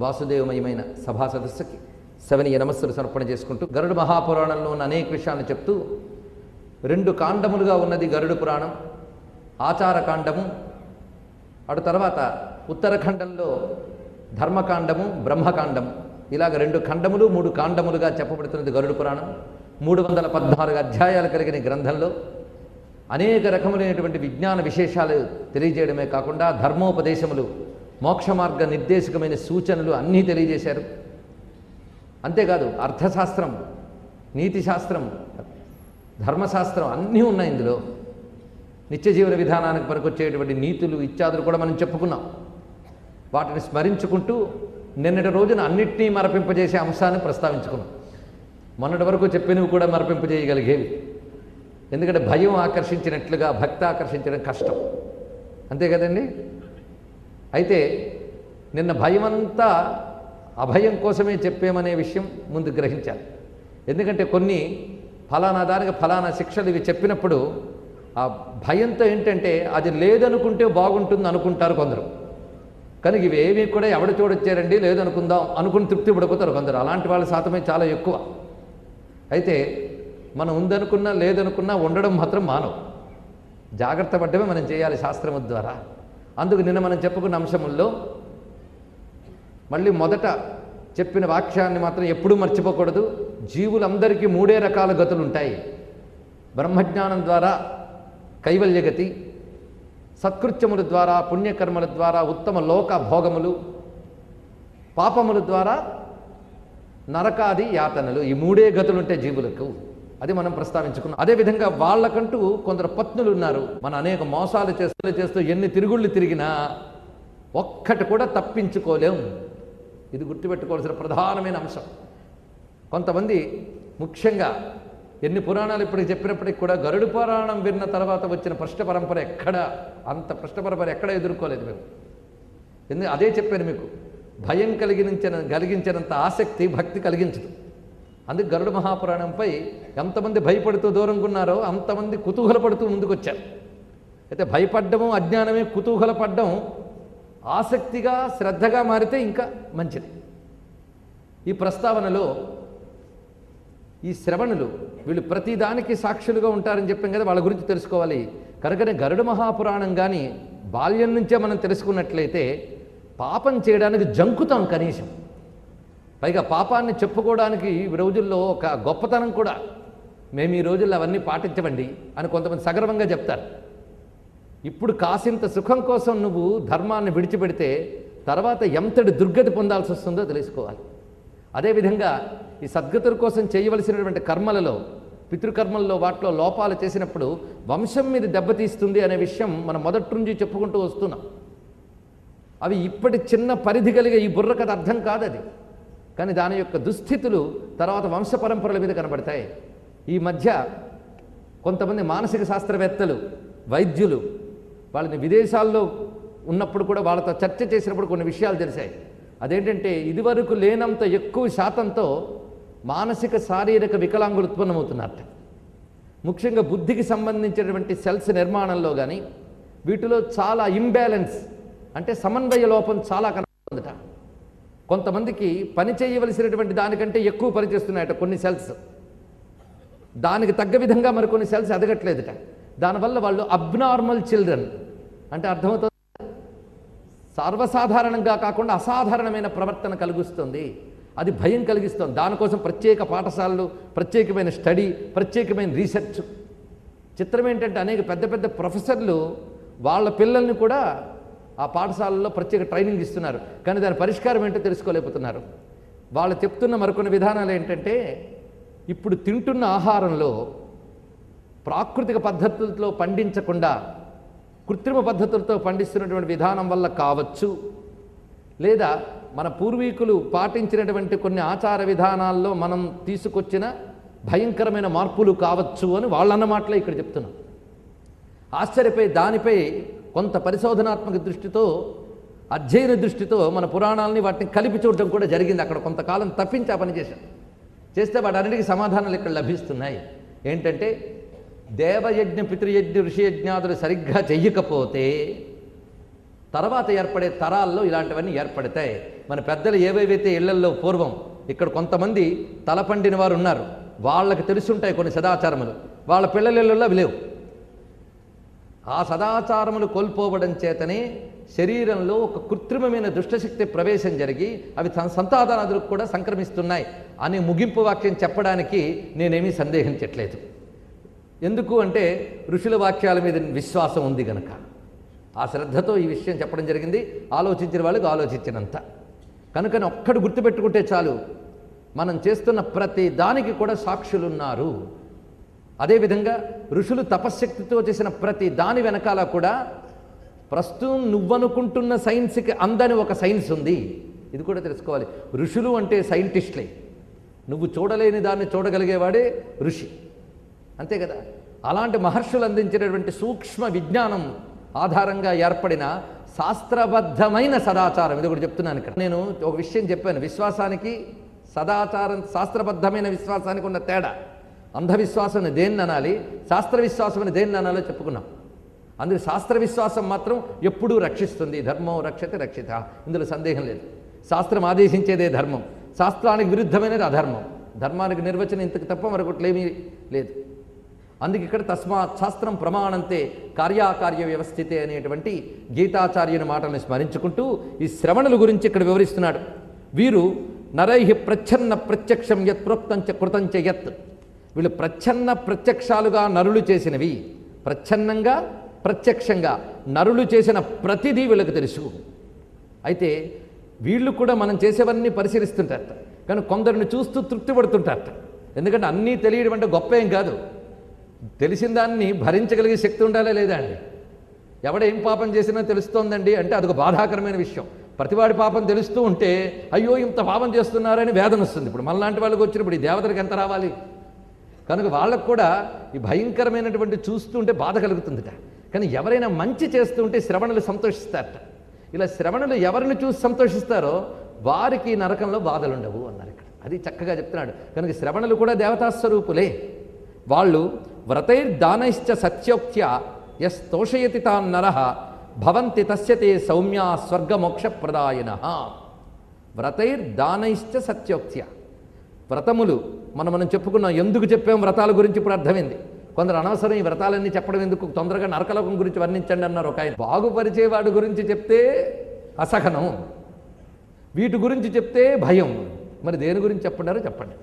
వాసుదేవమయమైన సభా సదస్సుకి శవనీయ నమస్సులు సమర్పణ చేసుకుంటూ గరుడ మహాపురాణంలో ఉన్న అనేక విషయాలను చెప్తూ 2 కాండములుగా ఉన్నది గరుడ పురాణం. ఆచారకాండము, అటు తర్వాత ఉత్తరఖండంలో ధర్మకాండము, బ్రహ్మకాండము, ఇలాగ 2 ఖండములు 3 కాండములుగా చెప్పబడుతున్నది గరుడ పురాణం. 314 అధ్యాయాలు కలిగిన గ్రంథంలో అనేక రకములైనటువంటి విజ్ఞాన విశేషాలు తెలియజేయడమే కాకుండా ధర్మోపదేశములు, మోక్ష మార్గ నిర్దేశకమైన సూచనలు అన్నీ తెలియజేశారు. అంతేకాదు అర్థశాస్త్రం, నీతిశాస్త్రం, ధర్మశాస్త్రం అన్నీ ఉన్నాయి ఇందులో. నిత్య జీవన విధానానికి పనికొచ్చేటువంటి నీతులు ఇత్యాదులు కూడా మనం చెప్పుకున్నాం. వాటిని స్మరించుకుంటూ నిన్నటి రోజున అన్నిటినీ మరపింపజేసే అంశాన్ని ప్రస్తావించుకున్నాం. మొన్నటి వరకు చెప్పినవి కూడా మరపింపజేయగలిగేవి. ఎందుకంటే భయం ఆకర్షించినట్లుగా భక్తి ఆకర్షించడం కష్టం, అంతే కదండి. అయితే నిన్న భయమంతా అభయం కోసమే చెప్పేమనే విషయం ముందు గ్రహించాలి. ఎందుకంటే కొన్ని ఫలానా దానికి ఫలానా శిక్షలు ఇవి చెప్పినప్పుడు ఆ భయంతో ఏంటంటే అది లేదనుకుంటే బాగుంటుంది అనుకుంటారు కొందరు. కనుక ఇవేమీ కూడా ఎవడు చూడొచ్చారండి లేదనుకుందాం అనుకుని తృప్తి పడిపోతారు కొందరు. అలాంటి వాళ్ళ శాతమే చాలా ఎక్కువ. అయితే మనం ఉందనుకున్నా లేదనుకున్నా ఉండడం మాత్రం మానవు. జాగ్రత్త పడ్డమే మనం చేయాలి శాస్త్రము ద్వారా. అందుకు నిన్న మనం చెప్పుకున్న అంశముల్లో మళ్ళీ మొదట చెప్పిన వాక్యాన్ని మాత్రం ఎప్పుడూ మర్చిపోకూడదు. జీవులందరికీ 3 రకాల గతులు ఉంటాయి. బ్రహ్మజ్ఞానం ద్వారా కైవల్యగతి, సత్కృత్యముల ద్వారా పుణ్యకర్మల ద్వారా ఉత్తమ లోక భోగములు, పాపముల ద్వారా నరకాది యాతనలు. ఈ 3 గతులు ఉంటాయి జీవులకు. అది మనం ప్రస్తావించుకున్నాం. అదేవిధంగా వాళ్ళకంటూ కొందరు పత్నులు ఉన్నారు. మన అనేక మోసాలు చేస్తూ ఎన్ని తిరుగుళ్ళు తిరిగినా ఒక్కటి కూడా తప్పించుకోలేం. ఇది గుర్తుపెట్టుకోవాల్సిన ప్రధానమైన అంశం. కొంతమంది ముఖ్యంగా ఎన్ని పురాణాలు ఇప్పటికి చెప్పినప్పటికి కూడా గరుడ పురాణం విన్న తర్వాత వచ్చిన ప్రశ్న పరంపర అంత ప్రశ్న పరంపర ఎక్కడ ఎదుర్కోలేదు మేము. ఎందుకంటే అదే చెప్పాను మీకు, భయం కలిగించినంత ఆసక్తి భక్తి కలిగించదు. అందుకు గరుడ మహాపురాణంపై ఎంతమంది భయపడుతూ దూరంగా ఉన్నారో అంతమంది కుతూహలపడుతూ ముందుకొచ్చారు. అయితే భయపడ్డము అజ్ఞానమే, కుతూహలపడ్డం ఆసక్తిగా శ్రద్ధగా మారితే ఇంకా మంచిది. ఈ ప్రస్తావనలో ఈ శ్రవణులు వీళ్ళు ప్రతిదానికి సాక్షులుగా ఉంటారని చెప్పాం కదా, వాళ్ళ గురించి తెలుసుకోవాలి. కనుకనే గరుడ మహాపురాణం కానీ బాల్యం నుంచే మనం తెలుసుకున్నట్లయితే పాపం చేయడానికి జంకుతాం కనీసం. పైగా పాపాన్ని చెప్పుకోవడానికి ఈ రోజుల్లో ఒక గొప్పతనం కూడా, మేము ఈ రోజుల్లో అవన్నీ పాటించవండి అని కొంతమంది సగర్వంగా చెప్తారు. ఇప్పుడు కాసింత సుఖం కోసం నువ్వు ధర్మాన్ని విడిచిపెడితే తర్వాత ఎంతటి దుర్గతి పొందాల్సి వస్తుందో తెలుసుకోవాలి. అదేవిధంగా ఈ సద్గతుల కోసం చేయవలసినటువంటి కర్మలలో, పితృకర్మల్లో వాటిలో లోపాలు చేసినప్పుడు వంశం మీద దెబ్బతీస్తుంది అనే విషయం మనం మొదటి నుంచి చెప్పుకుంటూ వస్తున్నాం. అవి ఇప్పటి చిన్న పరిధి కలిగే ఈ బుర్రకథ అర్థం కాదు అది. కానీ దాని యొక్క దుస్థితులు తర్వాత వంశ పరంపరల మీద కనబడతాయి. ఈ మధ్య కొంతమంది మానసిక శాస్త్రవేత్తలు, వైద్యులు, వాళ్ళని విదేశాల్లో ఉన్నప్పుడు కూడా వాళ్ళతో చర్చ చేసినప్పుడు కొన్ని విషయాలు తెలిసాయి. అదేంటంటే ఇదివరకు లేనంత ఎక్కువ శాతంతో మానసిక శారీరక వికలాంగులు ఉత్పన్నమవుతున్నారట. ముఖ్యంగా బుద్ధికి సంబంధించినటువంటి సెల్స్ నిర్మాణంలో కానీ వీటిలో చాలా ఇంబ్యాలెన్స్ అంటే సమన్వయ లోపం చాలా కనబడుతుందట. కొంతమందికి పని చేయవలసినటువంటి దానికంటే ఎక్కువ పనిచేస్తున్నాయట కొన్ని సెల్స్. దానికి తగ్గ విధంగా మరికొన్ని సెల్స్ ఎదగట్లేదట. దానివల్ల వాళ్ళు అబ్నార్మల్ చిల్డ్రన్ అంటే అర్థమవుతుంది, సర్వసాధారణంగా కాకుండా అసాధారణమైన ప్రవర్తన కలిగిస్తుంది. అది భయం కలిగిస్తుంది. దానికోసం ప్రత్యేక పాఠశాలలు, ప్రత్యేకమైన స్టడీ, ప్రత్యేకమైన రీసెర్చ్. చిత్రం ఏంటంటే అనేక పెద్ద పెద్ద ప్రొఫెసర్లు వాళ్ళ పిల్లల్ని కూడా ఆ పాఠశాలలో ప్రత్యేక ట్రైనింగ్ ఇస్తున్నారు. కానీ దాని పరిష్కారం ఏంటో తెలుసుకోలేకపోతున్నారు. వాళ్ళు చెప్తున్న మరికొన్ని విధానాలు ఏంటంటే ఇప్పుడు తింటున్న ఆహారంలో ప్రాకృతిక పద్ధతులతో పండించకుండా కృత్రిమ పద్ధతులతో పండిస్తున్నటువంటి విధానం వల్ల కావచ్చు, లేదా మన పూర్వీకులు పాటించినటువంటి కొన్ని ఆచార విధానాల్లో మనం తీసుకొచ్చిన భయంకరమైన మార్పులు కావచ్చు అని వాళ్ళన్న మాటలే ఇక్కడ చెప్తున్నాం. ఆశ్చర్యపోయి దానిపై కొంత పరిశోధనాత్మక దృష్టితో, అధ్యయన దృష్టితో మన పురాణాలని వాటిని కలిపి చూడటం కూడా జరిగింది. అక్కడ కొంతకాలం తప్పించి ఆ పని చేస్తే వాటన్నిటికీ సమాధానాలు ఇక్కడ లభిస్తున్నాయి. ఏంటంటే దేవయజ్ఞ, పితృయజ్ఞ, ఋషియజ్ఞాదులు సరిగ్గా చెయ్యకపోతే తర్వాత ఏర్పడే తరాల్లో ఇలాంటివన్నీ ఏర్పడతాయి. మన పెద్దలు ఏవేవైతే ఇళ్లల్లో పూర్వం ఇక్కడ కొంతమంది తలపండిన వారు ఉన్నారు, వాళ్ళకి తెలుసుంటాయి కొన్ని సదాచారములు, వాళ్ళ పిల్లలిళ్ళల్లో అవి లేవు. ఆ సదాచారములు కోల్పోవడం చేతనే శరీరంలో ఒక కృత్రిమమైన దుష్టశక్తి ప్రవేశం జరిగి అవి సంతానాదులకు కూడా సంక్రమిస్తున్నాయి అనే ముగింపు వాక్యం చెప్పడానికి నేనేమీ సందేహించట్లేదు. ఎందుకు అంటే ఋషుల వాక్యాల మీద విశ్వాసం ఉంది గనక ఆ శ్రద్ధతో ఈ విషయం చెప్పడం జరిగింది. ఆలోచించిన వాళ్ళకి ఆలోచించినంత. కనుకని ఒక్కడు గుర్తుపెట్టుకుంటే చాలు, మనం చేస్తున్న ప్రతి దానికి కూడా సాక్షులున్నారు. అదేవిధంగా ఋషులు తపశ్శక్తితో చేసిన ప్రతి దాని వెనకాల కూడా ప్రస్తుతం నువ్వనుకుంటున్న సైన్స్కి అందని ఒక సైన్స్ ఉంది. ఇది కూడా తెలుసుకోవాలి. ఋషులు అంటే సైంటిస్టులే. నువ్వు చూడలేని దాన్ని చూడగలిగేవాడే ఋషి, అంతే కదా. అలాంటి మహర్షులు అందించినటువంటి సూక్ష్మ విజ్ఞానం ఆధారంగా ఏర్పడిన శాస్త్రబద్ధమైన సదాచారం. ఇది కూడా చెప్తున్నాను ఇక్కడ. నేను ఒక విషయం చెప్పాను, విశ్వాసానికి సదాచారం శాస్త్రబద్ధమైన విశ్వాసానికి ఉన్న తేడా. అంధవిశ్వాసం దేన్ని అనాలి, శాస్త్ర విశ్వాసం అని దేన్ని అనాలో చెప్పుకున్నాం. అందుకే శాస్త్ర విశ్వాసం మాత్రం ఎప్పుడూ రక్షిస్తుంది. ధర్మం రక్షతే రక్షిత, ఇందులో సందేహం లేదు. శాస్త్రం ఆదేశించేదే ధర్మం, శాస్త్రానికి విరుద్ధమైనది అధర్మం. ధర్మానికి నిర్వచనం ఇంతకు తప్ప మరొకట్లేమీ లేదు. అందుకే ఇక్కడ తస్మాత్ శాస్త్రం ప్రమాణంతే కార్యాకార్య వ్యవస్థితే అనేటువంటి గీతాచార్యుని మాటలను స్మరించుకుంటూ ఈ శ్రవణుల గురించి ఇక్కడ వివరిస్తున్నాడు. వీరు నరైహి ప్రచ్ఛన్న ప్రత్యక్షం యత్ ప్రోక్తంచ కృతంచ యత్. వీళ్ళు ప్రచ్ఛన్న ప్రత్యక్షాలుగా నరులు చేసినవి, ప్రచ్ఛన్నంగా ప్రత్యక్షంగా నరులు చేసిన ప్రతిదీ వీళ్ళకి తెలుసు. అయితే వీళ్ళు కూడా మనం చేసేవన్నీ పరిశీలిస్తుంటారట, కానీ కొందరిని చూస్తూ తృప్తి పడుతుంటారట. ఎందుకంటే అన్నీ తెలియడం అంటే గొప్ప ఏం కాదు, తెలిసిన దాన్ని భరించగలిగే శక్తి ఉండాలే లేదా అండి. ఎవడేం పాపం చేసినా తెలుస్తోందండి అంటే అదొక బాధాకరమైన విషయం. ప్రతివాడి పాపం తెలుస్తూ ఉంటే అయ్యో ఇంత పాపం చేస్తున్నారని వేదన వస్తుంది. ఇప్పుడు మనలాంటి వాళ్ళకి వచ్చినప్పుడు ఈ దేవతలకు ఎంత రావాలి. కనుక వాళ్ళకు కూడా ఈ భయంకరమైనటువంటి చూస్తుంటే బాధ కలుగుతుందిట. కానీ ఎవరైనా మంచి చేస్తూ ఉంటే శ్రవణులు సంతోషిస్తారట. ఇలా శ్రవణులు ఎవరిని చూసి సంతోషిస్తారో వారికి నరకంలో బాధలు ఉండవు అన్నారు ఇక్కడ. అది చక్కగా చెప్తున్నాడు. కనుక శ్రవణులు కూడా దేవతాస్వరూపులే. వాళ్ళు వ్రతైర్దానైశ్చ సత్యోక్త్య యస్ తోషయతి తాన్ నరః భవంతి తస్యతే సౌమ్యా స్వర్గమోక్షప్రదాయినః. వ్రతైర్దానైశ్చ సత్యోక్త్య, వ్రతములు మనం చెప్పుకున్నాం. ఎందుకు చెప్పాం వ్రతాల గురించి ఇప్పుడు అర్థమైంది. కొందరు అనవసరం ఈ వ్రతాలన్నీ చెప్పడం ఎందుకు, తొందరగా నరకలోకం గురించి వర్ణించండి అన్నారు ఒక ఆయన. బాగుపరిచేవాడు గురించి చెప్తే అసహనం, వీటి గురించి చెప్తే భయం. మరి దేని గురించి చెప్పండారో చెప్పండి.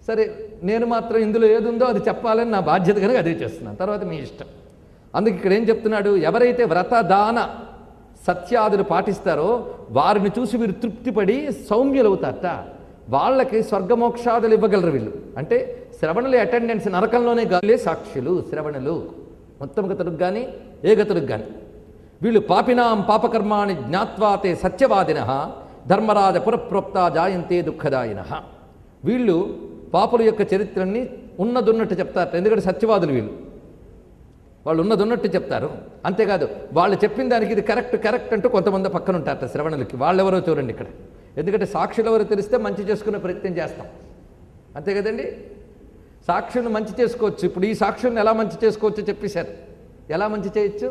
సరే, నేను మాత్రం ఇందులో ఏది ఉందో అది చెప్పాలని నా బాధ్యత కనుక అదే చేస్తున్నాను, తర్వాత మీ ఇష్టం. అందుకే ఇక్కడ ఏం చెప్తున్నాడు, ఎవరైతే వ్రతదాన సత్యాదులు పాటిస్తారో వారిని చూసి వీరు తృప్తిపడి సౌమ్యులవుతారట. వాళ్ళకి స్వర్గమోక్షాదులు ఇవ్వగలరు వీళ్ళు. అంటే శ్రవణుల అటెండెన్స్ నరకంలోనే గాలే సాక్షులు శ్రవణులు, మొత్తం గతులకు కానీ ఏ గతులకు కానీ. వీళ్ళు పాపినాం పాపకర్మాణి జ్ఞాత్వాతే సత్యవాదినః ధర్మరాజ పురప్రోక్తా జాయంతే దుఃఖదాయినః. వీళ్ళు పాపుల యొక్క చరిత్రని ఉన్నదున్నట్టు చెప్తారట. ఎందుకంటే సత్యవాదులు వీళ్ళు, వాళ్ళు ఉన్నదున్నట్టు చెప్తారు. అంతేకాదు వాళ్ళు చెప్పిన దానికి ఇది కరెక్ట్ అంటూ కొంతమంది పక్కన ఉంటారట శ్రవణులకి. వాళ్ళెవరో చూడండి ఇక్కడ. ఎందుకంటే సాక్షులు ఎవరో తెలిస్తే మంచి చేసుకునే ప్రయత్నం చేస్తాం, అంతే కదండి. సాక్షులను మంచి చేసుకోవచ్చు. ఇప్పుడు ఈ సాక్షులను ఎలా మంచి చేసుకోవచ్చో చెప్పేశారు. ఎలా మంచి చేయొచ్చు,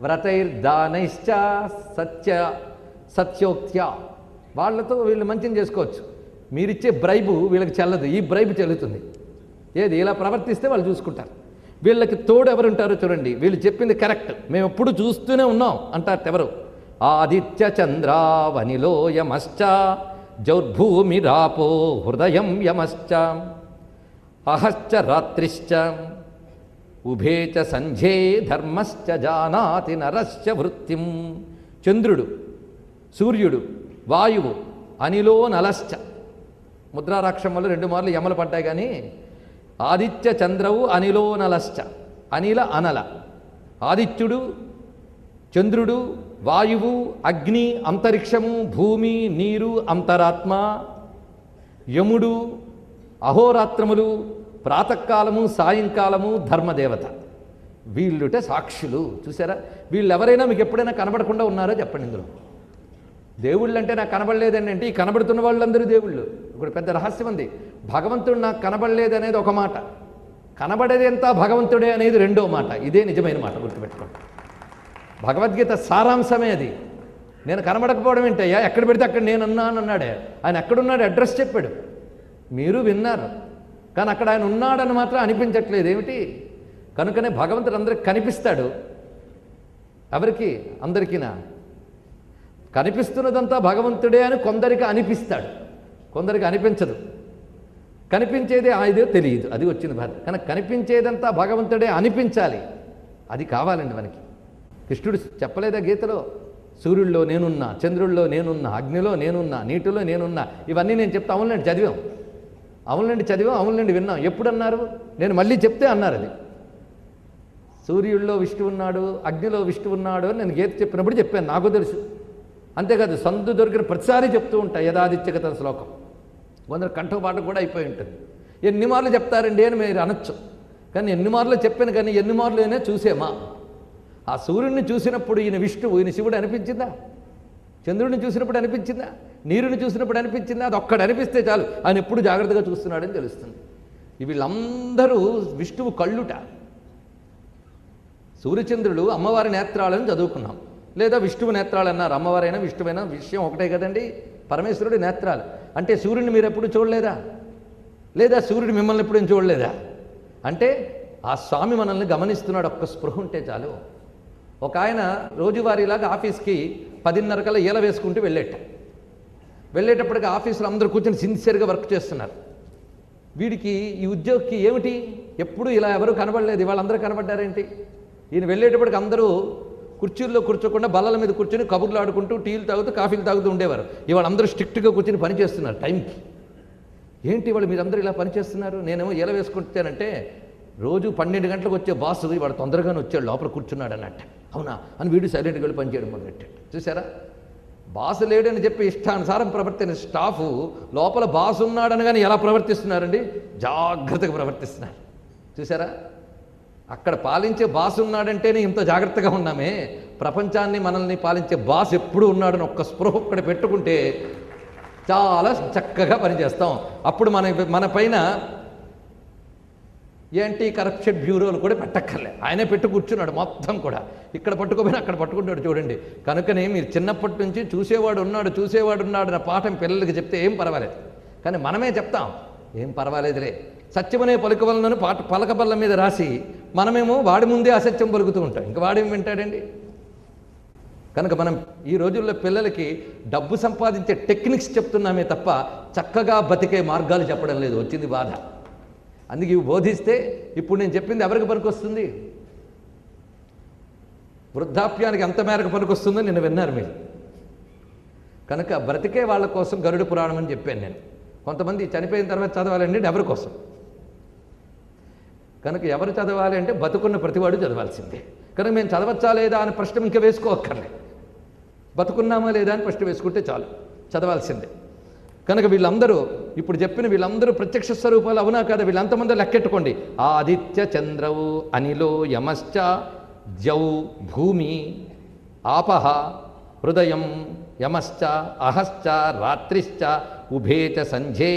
వ్రతైర్దానైశ్చ సత్యోక్త్యా, వాళ్ళతో వీళ్ళు మంచిని చేసుకోవచ్చు. మీరిచ్చే బ్రైబు వీళ్ళకి చెల్లదు, ఈ బ్రైబు చెల్లుతుంది. ఏది ఇలా ప్రవర్తిస్తే వాళ్ళు చూసుకుంటారు. వీళ్ళకి తోడు ఎవరుంటారో చూడండి, వీళ్ళు చెప్పింది కరెక్ట్, మేము ఎప్పుడు చూస్తూనే ఉన్నాం అంటారు ఎవరు. ఆదిత్య చంద్రావనిలో యమశ్చ జౌర్భూమిరాపో హృదయం యమశ్చ అహశ్చ రాత్రిశ్చ ఉభే చ సంధ్యే ధర్మశ్చ జానాతి నరశ్చ వృత్తిం. చంద్రుడు, సూర్యుడు, వాయువు, అనిలో నలశ్చ. ముద్రారాక్షం వల్ల 2 మార్లు యమలు పడ్డాయి. కానీ ఆదిత్య చంద్రవు అనిలో నలశ్చ, అనిల అనల. ఆదిత్యుడు, చంద్రుడు, వాయువు, అగ్ని, అంతరిక్షము, భూమి, నీరు, అంతరాత్మ, యముడు, అహోరాత్రములు, ప్రాతకాలము, సాయంకాలము, ధర్మదేవత. వీళ్ళుటే సాక్షులు. చూసారా, వీళ్ళు ఎవరైనా మీకు ఎప్పుడైనా కనబడకుండా ఉన్నారో చెప్పండి. ఇందులో దేవుళ్ళు అంటే నాకు కనబడలేదండి అంటే ఈ కనబడుతున్న వాళ్ళందరూ దేవుళ్ళు. ఇప్పుడు పెద్ద రహస్యం ఉంది. భగవంతుడు నాకు కనబడలేదనేది ఒక మాట, కనబడేది ఎంత భగవంతుడే అనేది రెండో మాట. ఇదే నిజమైన మాట, గుర్తుపెట్టుకోండి. భగవద్గీత సారాంశమే అది. నేను కనబడకపోవడం ఏంటయ్యా, ఎక్కడ పెడితే అక్కడ నేనున్నాను అన్నాడే. ఆయన ఎక్కడున్నాడు అడ్రస్ చెప్పాడు, మీరు విన్నారు. కానీ అక్కడ ఆయన ఉన్నాడని మాత్రం అనిపించట్లేదు. ఏమిటి? కనుకనే భగవంతుడు అందరికి కనిపిస్తాడు. ఎవరికి? అందరికీనా? కనిపిస్తున్నదంతా భగవంతుడే అని కొందరికి అనిపిస్తాడు, కొందరికి అనిపించదు. కనిపించేది ఇదే తెలియదు, అది వచ్చిన బాధ. కానీ కనిపించేదంతా భగవంతుడే అనిపించాలి, అది కావాలండి మనకి. కృష్ణుడు చెప్పలేదా గీతలో? సూర్యుల్లో నేనున్నా, చంద్రుల్లో నేనున్నా, అగ్నిలో నేనున్నా, నీటిలో నేనున్నా. ఇవన్నీ నేను చెప్తా. అవునండి చదివాం, అవునండి చదివాం, అవునండి విన్నాం. ఎప్పుడన్నారు? నేను మళ్ళీ చెప్తే అన్నారు. అది సూర్యుల్లో విష్ణు ఉన్నాడు, అగ్నిలో విష్ణు ఉన్నాడు అని నేను గీత చెప్పినప్పుడు చెప్పాను, నాకు తెలుసు. అంతేకాదు సందు దొరికిన ప్రతిసారి చెప్తూ ఉంటాయి యథాదిత్యగత శ్లోకం. కొందరు కంఠపాట కూడా అయిపోయి ఉంటుంది. ఎన్ని మార్లు చెప్తారండి అని మీరు అనొచ్చు. కానీ ఎన్ని మార్లు చెప్పాను, కానీ ఎన్ని మార్లు అయినా చూసేమా? ఆ సూర్యుడిని చూసినప్పుడు ఈయన విష్ణువు, ఈయన శివుడు అనిపించిందా? చంద్రుడిని చూసినప్పుడు అనిపించిందా? నీరుని చూసినప్పుడు అనిపించిందా? అది ఒక్కడు అనిపిస్తే చాలు, ఆయన ఎప్పుడు జాగ్రత్తగా చూస్తున్నాడని తెలుస్తుంది. వీళ్ళందరూ విష్ణువు కళ్ళుట. సూర్యచంద్రుడు అమ్మవారి నేత్రాలను చదువుకున్నాం, లేదా విష్ణువు నేత్రాలు అన్నారు. అమ్మవారైనా విష్ణువైనా విషయం ఒకటే కదండి. పరమేశ్వరుడి నేత్రాలు అంటే సూర్యుడిని మీరు ఎప్పుడు చూడలేదా? లేదా సూర్యుడు మిమ్మల్ని ఎప్పుడు చూడలేదా? అంటే ఆ స్వామి మనల్ని గమనిస్తున్నాడు. ఒక్క స్పృహ ఉంటే చాలు. ఒక ఆయన రోజువారీలాగా ఆఫీస్కి 10:30 కల్లా ఈల వేసుకుంటూ వెళ్ళేటప్పటికి ఆఫీసులో అందరూ కూర్చొని సిన్సియర్గా వర్క్ చేస్తున్నారు. వీడికి ఈ ఉద్యోగికి ఏమిటి, ఎప్పుడు ఇలా ఎవరు కనబడలేదు, వాళ్ళందరూ కనబడ్డారేంటి? ఈయన వెళ్ళేటప్పటికి అందరూ కుర్చీల్లో కూర్చోకుండా బల్లల మీద కూర్చొని కబుర్లు ఆడుకుంటూ టీలు తాగుతూ కాఫీలు తాగుతూ ఉండేవారు. ఇవాళ అందరూ స్ట్రిక్ట్గా కూర్చొని పని చేస్తున్నారు టైంకి. ఏంటి వాళ్ళు మీరందరూ ఇలా పనిచేస్తున్నారు? నేనేమో ఈల వేసుకుంటానంటే రోజు 12 గంటలకు వచ్చే బాసు ఇవాడు తొందరగానే వచ్చాడు, లోపల కూర్చున్నాడు అన్నట్టు. అవునా అని వీడు సైలెంట్గా వెళ్ళి పనిచేయడం మొదలెట్టాడు. చూసారా? బాసు లేడని చెప్పి ఇష్టానుసారం ప్రవర్తిన స్టాఫ్ లోపల బాసు ఉన్నాడని కానీ ఎలా ప్రవర్తిస్తున్నారండి? జాగ్రత్తగా ప్రవర్తిస్తున్నారు. చూసారా? అక్కడ పాలించే బాసు ఉన్నాడంటేనే ఇంత జాగ్రత్తగా ఉన్నామే, ప్రపంచాన్ని మనల్ని పాలించే బాస్ ఎప్పుడు ఉన్నాడని ఒక్క స్పృహ ఒక్కడ పెట్టుకుంటే చాలా చక్కగా పనిచేస్తాం. అప్పుడు మన పైన యాంటీ కరప్షన్ బ్యూరోలు కూడా పెట్టక్కర్లే, ఆయనే పెట్టు కూర్చున్నాడు మొత్తం కూడా. ఇక్కడ పట్టుకోపోయినా అక్కడ పట్టుకుంటాడు. చూడండి, కనుకనే మీరు చిన్నప్పటి నుంచి చూసేవాడు ఉన్నాడు నా పాఠం పిల్లలకి చెప్తే ఏం పర్వాలేదు. కానీ మనమే చెప్తాం ఏం పర్వాలేదులే, సత్యమనే పలుకవలనని పలకబల్ల మీద రాసి మనమేమో వాడి ముందే అసత్యం పలుకుతూ ఉంటాం. ఇంకా వాడేం వింటాడండి? కనుక మనం ఈ రోజుల్లో పిల్లలకి డబ్బు సంపాదించే టెక్నిక్స్ చెప్తున్నామే తప్ప చక్కగా బతికే మార్గాలు చెప్పడం లేదు. వచ్చింది బాధ. అందుకే ఇవి బోధిస్తే ఇప్పుడు నేను చెప్పింది ఎవరికి పనికొస్తుంది? వృద్ధాప్యానికి ఎంత మేరకు పనికొస్తుందో నిన్న విన్నారు మీరు. కనుక బ్రతికే వాళ్ళ కోసం గరుడ పురాణం అని చెప్పాను నేను. కొంతమంది చనిపోయిన తర్వాత చదవాలండి, ఎవరి కోసం? కనుక ఎవరు చదవాలి అంటే బతుకున్న ప్రతివాడు చదవాల్సిందే. కనుక మేము చదవచ్చా లేదా అని ప్రశ్న ఇంకా వేసుకోవక్కర్లే, బతుకున్నామా లేదా అని ప్రశ్న వేసుకుంటే చాలు, చదవాల్సిందే. కనుక వీళ్ళందరూ ఇప్పుడు చెప్పిన వీళ్ళందరూ ప్రత్యక్ష స్వరూపాలు అవునా కదా? వీళ్ళంతమంది లెక్కెట్టుకోండి. ఆదిత్య చంద్రవు అనిలో యమశ్చ ద్యౌ భూమి ఆపహ హృదయం యమశ్చ అహశ్చ రాత్రిశ్చ ఉభేచ సంధ్యే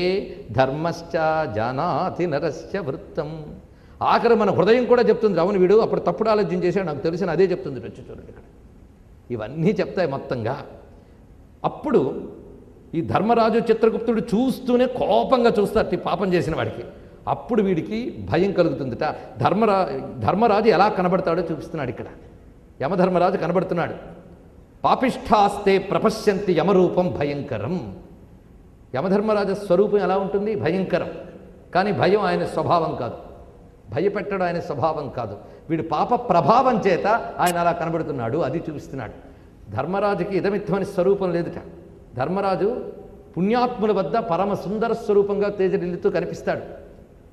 ధర్మశ్చ జానాతి నరస్య వృత్తం. ఆఖరి మన హృదయం కూడా చెప్తుంది. అవును వీడు అప్పుడు తప్పుడు ఆలోచన చేశాడు, నాకు తెలిసిన అదే చెప్తుంది. వచ్చి చూడండి ఇక్కడ ఇవన్నీ చెప్తాయి మొత్తంగా. అప్పుడు ఈ ధర్మరాజు చిత్రగుప్తుడు చూస్తూనే కోపంగా చూస్తారు పాపం చేసిన వాడికి. అప్పుడు వీడికి భయం కలుగుతుందిట. ధర్మరాజు ఎలా కనబడతాడో చూపిస్తున్నాడు ఇక్కడ. యమధర్మరాజు కనబడుతున్నాడు. పాపిష్ఠాస్తే ప్రపశ్యంతి యమరూపం భయంకరం. యమధర్మరాజు స్వరూపం ఎలా ఉంటుంది? భయంకరం. కానీ భయం ఆయన స్వభావం కాదు, భయపెట్టడం ఆయన స్వభావం కాదు. వీడు పాప ప్రభావం చేత ఆయన అలా కనబడుతున్నాడు, అది చూపిస్తున్నాడు. ధర్మరాజుకి ఇదమిత్వని స్వరూపం లేదుట. ధర్మరాజు పుణ్యాత్ముల వద్ద పరమ సుందర స్వరూపంగా తేజరిల్లుతూ కనిపిస్తాడు,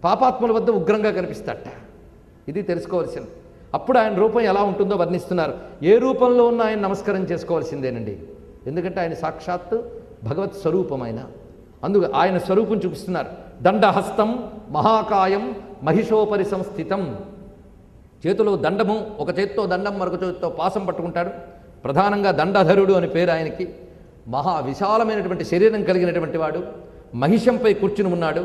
పాపాత్ముల వద్ద ఉగ్రంగా కనిపిస్తాడట. ఇది తెలుసుకోవాల్సింది. అప్పుడు ఆయన రూపం ఎలా ఉంటుందో వర్ణిస్తున్నారు. ఏ రూపంలో ఉన్న ఆయన నమస్కారం చేసుకోవాల్సిందేనండి, ఎందుకంటే ఆయన సాక్షాత్తు భగవత్ స్వరూపమైన. అందుకు ఆయన స్వరూపం చూపిస్తున్నారు. దండహస్తం మహాకాయం మహిషోపరి సంస్థితం. చేతిలో దండము, ఒక చేత్తో దండం మరొక చేతితో పాసం పట్టుకుంటాడు. ప్రధానంగా దండధరుడు అని పేరు ఆయనకి. మహా విశాలమైనటువంటి శరీరం కలిగినటువంటి వాడు, మహిషంపై కూర్చుని ఉన్నాడు.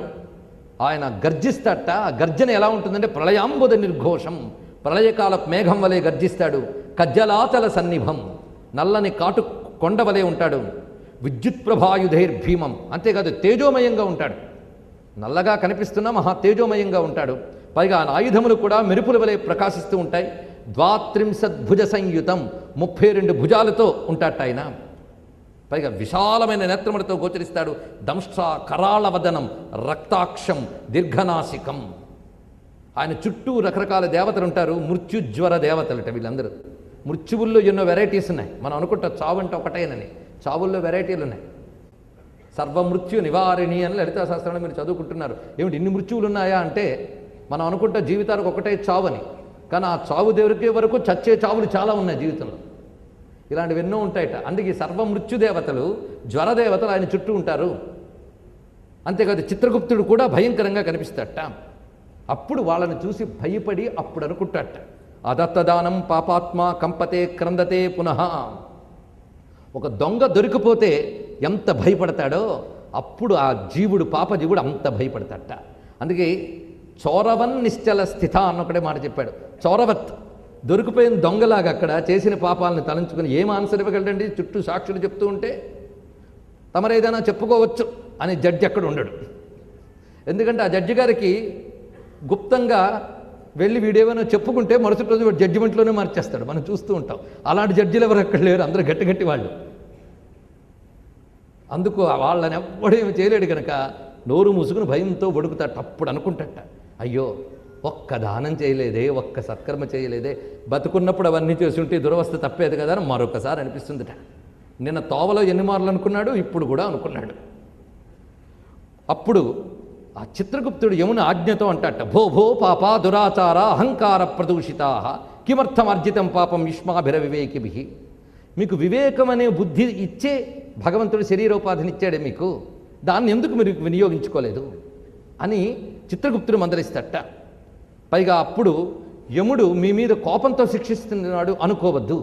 ఆయన గర్జిస్తాడట. ఆ గర్జన ఎలా ఉంటుందంటే ప్రళయాంబుద నిర్ఘోషం, ప్రళయకాల మేఘం వలె గర్జిస్తాడు. కజ్జలాచల సన్నిభం, నల్లని కాటు కొండవలే ఉంటాడు. విద్యుత్ ప్రభాయుధైర్భీమం, అంతేకాదు తేజోమయంగా ఉంటాడు. నల్లగా కనిపిస్తున్నా మహా తేజోమయంగా ఉంటాడు. పైగా ఆయన ఆయుధములు కూడా మెరుపుల వలె ప్రకాశిస్తూ ఉంటాయి. 32 భుజ సంయుతం, 32 భుజాలతో ఉంటాట ఆయన. పైగా విశాలమైన నేత్రములతో గోచరిస్తాడు. దంష్ట్ర కరాళవదనం, రక్తాక్షం, దీర్ఘనాసికం. ఆయన చుట్టూ రకరకాల దేవతలు ఉంటారు. మృత్యుజ్వర దేవతలట వీళ్ళందరూ. మృత్యువుల్లో ఎన్నో వెరైటీస్ ఉన్నాయి. మనం అనుకుంటా చావు అంటే ఒకటేనని, చావుల్లో వెరైటీలు ఉన్నాయి. సర్వమృత్యు నివారిణి అని లలితా శాస్త్రాన్ని మీరు చదువుకుంటున్నారు. ఏమిటి ఇన్ని మృత్యువులు ఉన్నాయా అంటే, మనం అనుకుంటా జీవితానికి ఒకటే చావని, కానీ ఆ చావు దొరికే వరకు చచ్చే చావులు చాలా ఉన్నాయి జీవితంలో. ఇలాంటివి ఎన్నో ఉంటాయట. అందుకే సర్వమృత్యుదేవతలు, జ్వరదేవతలు ఆయన చుట్టూ ఉంటారు. అంతేకాదు చిత్రగుప్తుడు కూడా భయంకరంగా కనిపిస్తాడట. అప్పుడు వాళ్ళని చూసి భయపడి అప్పుడు అనుకుంటాట, అదత్తదానం పాపాత్మ కంపతే క్రందతే పునః. ఒక దొంగ దొరికిపోతే ఎంత భయపడతాడో అప్పుడు ఆ జీవుడు, పాపజీవుడు అంత భయపడతాడట. అందుకే చోరవన్ నిశ్చల స్థిత అన్నొకటే మాట చెప్పాడు. చోరవత్, దొరికిపోయిన దొంగలాగా అక్కడ చేసిన పాపాలను తలంచుకొని ఏం ఆన్సర్ ఇవ్వగలడండి? చుట్టూ సాక్షులు చెప్తూ ఉంటే తమరేదైనా చెప్పుకోవచ్చు అని జడ్జి అక్కడ ఉండడు. ఎందుకంటే ఆ జడ్జి గారికి గుప్తంగా వెళ్ళి వీడేమైనా చెప్పుకుంటే మరుసటి రోజు జడ్జిమెంట్లోనే మార్చేస్తాడు. మనం చూస్తూ ఉంటాం. అలాంటి జడ్జిలు ఎవరు అక్కడ లేరు, అందరూ గట్టి గట్టి వాళ్ళు. అందుకు వాళ్ళని ఎవ్వడేమి చేయలేడు కనుక నోరు మూసుకుని భయంతో వడుకుతాట. అప్పుడు అనుకుంటాట, అయ్యో ఒక్క దానం చేయలేదే, ఒక్క సత్కర్మ చేయలేదే, బతుకున్నప్పుడు అవన్నీ చేసి ఉంటే దురవస్థ తప్పేది కదా అని మరొకసారి అనిపిస్తుందిట. నిన్న తోవలో ఎన్ని మార్లు అనుకున్నాడు, ఇప్పుడు కూడా అనుకున్నాడు. అప్పుడు ఆ చిత్రగుప్తుడు యమున ఆజ్ఞతో అంటాట, భో భో పాప దురాచార అహంకార ప్రదూషితా కిమర్థం అర్జితం పాపం యుష్మాభిరవివేకిభి. మీకు వివేకం అనే బుద్ధి ఇచ్చే భగవంతుడు శరీరోపాధినిచ్చాడే మీకు, దాన్ని ఎందుకు మీరు వినియోగించుకోలేదు అని చిత్రగుప్తుడు మందలిస్తట. పైగా అప్పుడు యముడు మీ మీద కోపంతో శిక్షిస్తున్నాడు అనుకోవద్దు.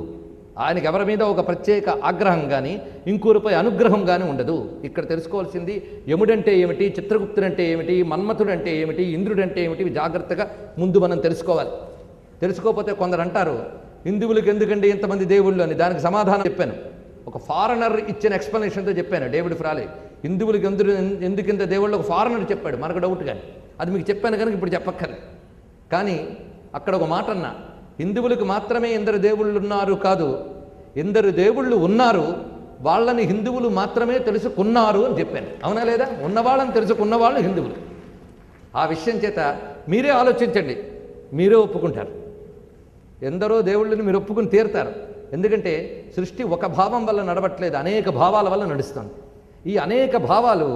ఆయనకి ఎవరి మీద ఒక ప్రత్యేక ఆగ్రహం కానీ ఇంకొకరిపై అనుగ్రహం కానీ ఉండదు. ఇక్కడ తెలుసుకోవాల్సింది యముడంటే ఏమిటి, చిత్రగుప్తుడంటే ఏమిటి, మన్మథుడంటే ఏమిటి, ఇంద్రుడంటే ఏమిటి, జాగ్రత్తగా ముందు మనం తెలుసుకోవాలి. తెలుసుకోకపోతే కొందరు అంటారు హిందువులకు ఎందుకండి ఇంతమంది దేవుళ్ళు అని. దానికి సమాధానం చెప్పాను. ఒక ఫారెనర్ ఇచ్చిన ఎక్స్ప్లెనేషన్తో చెప్పాను. డేవిడ్ ఫ్రాలే హిందువులకు ఎందుకు ఇంత దేవుళ్ళు ఒక ఫారెనర్ చెప్పాడు, మనకు డౌట్ కానీ అది మీకు చెప్పాను కనుక ఇప్పుడు చెప్పక్కర్లేదు. కానీ అక్కడ ఒక మాట అన్నా, హిందువులకు మాత్రమే ఎందరు దేవుళ్ళు ఉన్నారు కాదు, ఎందరు దేవుళ్ళు ఉన్నారు వాళ్ళని హిందువులు మాత్రమే తెలుసుకున్నారు అని చెప్పాను. అవునా లేదా? ఉన్నవాళ్ళని తెలుసుకున్న వాళ్ళు హిందువులు. ఆ విషయం చేత మీరే ఆలోచించండి, మీరే ఒప్పుకుంటారు. ఎందరో దేవుళ్ళని మీరు ఒప్పుకుని తీరుతారు. ఎందుకంటే సృష్టి ఒక భావం వల్ల నడవట్లేదు, అనేక భావాల వల్ల నడుస్తుంది. ఈ అనేక భావాలు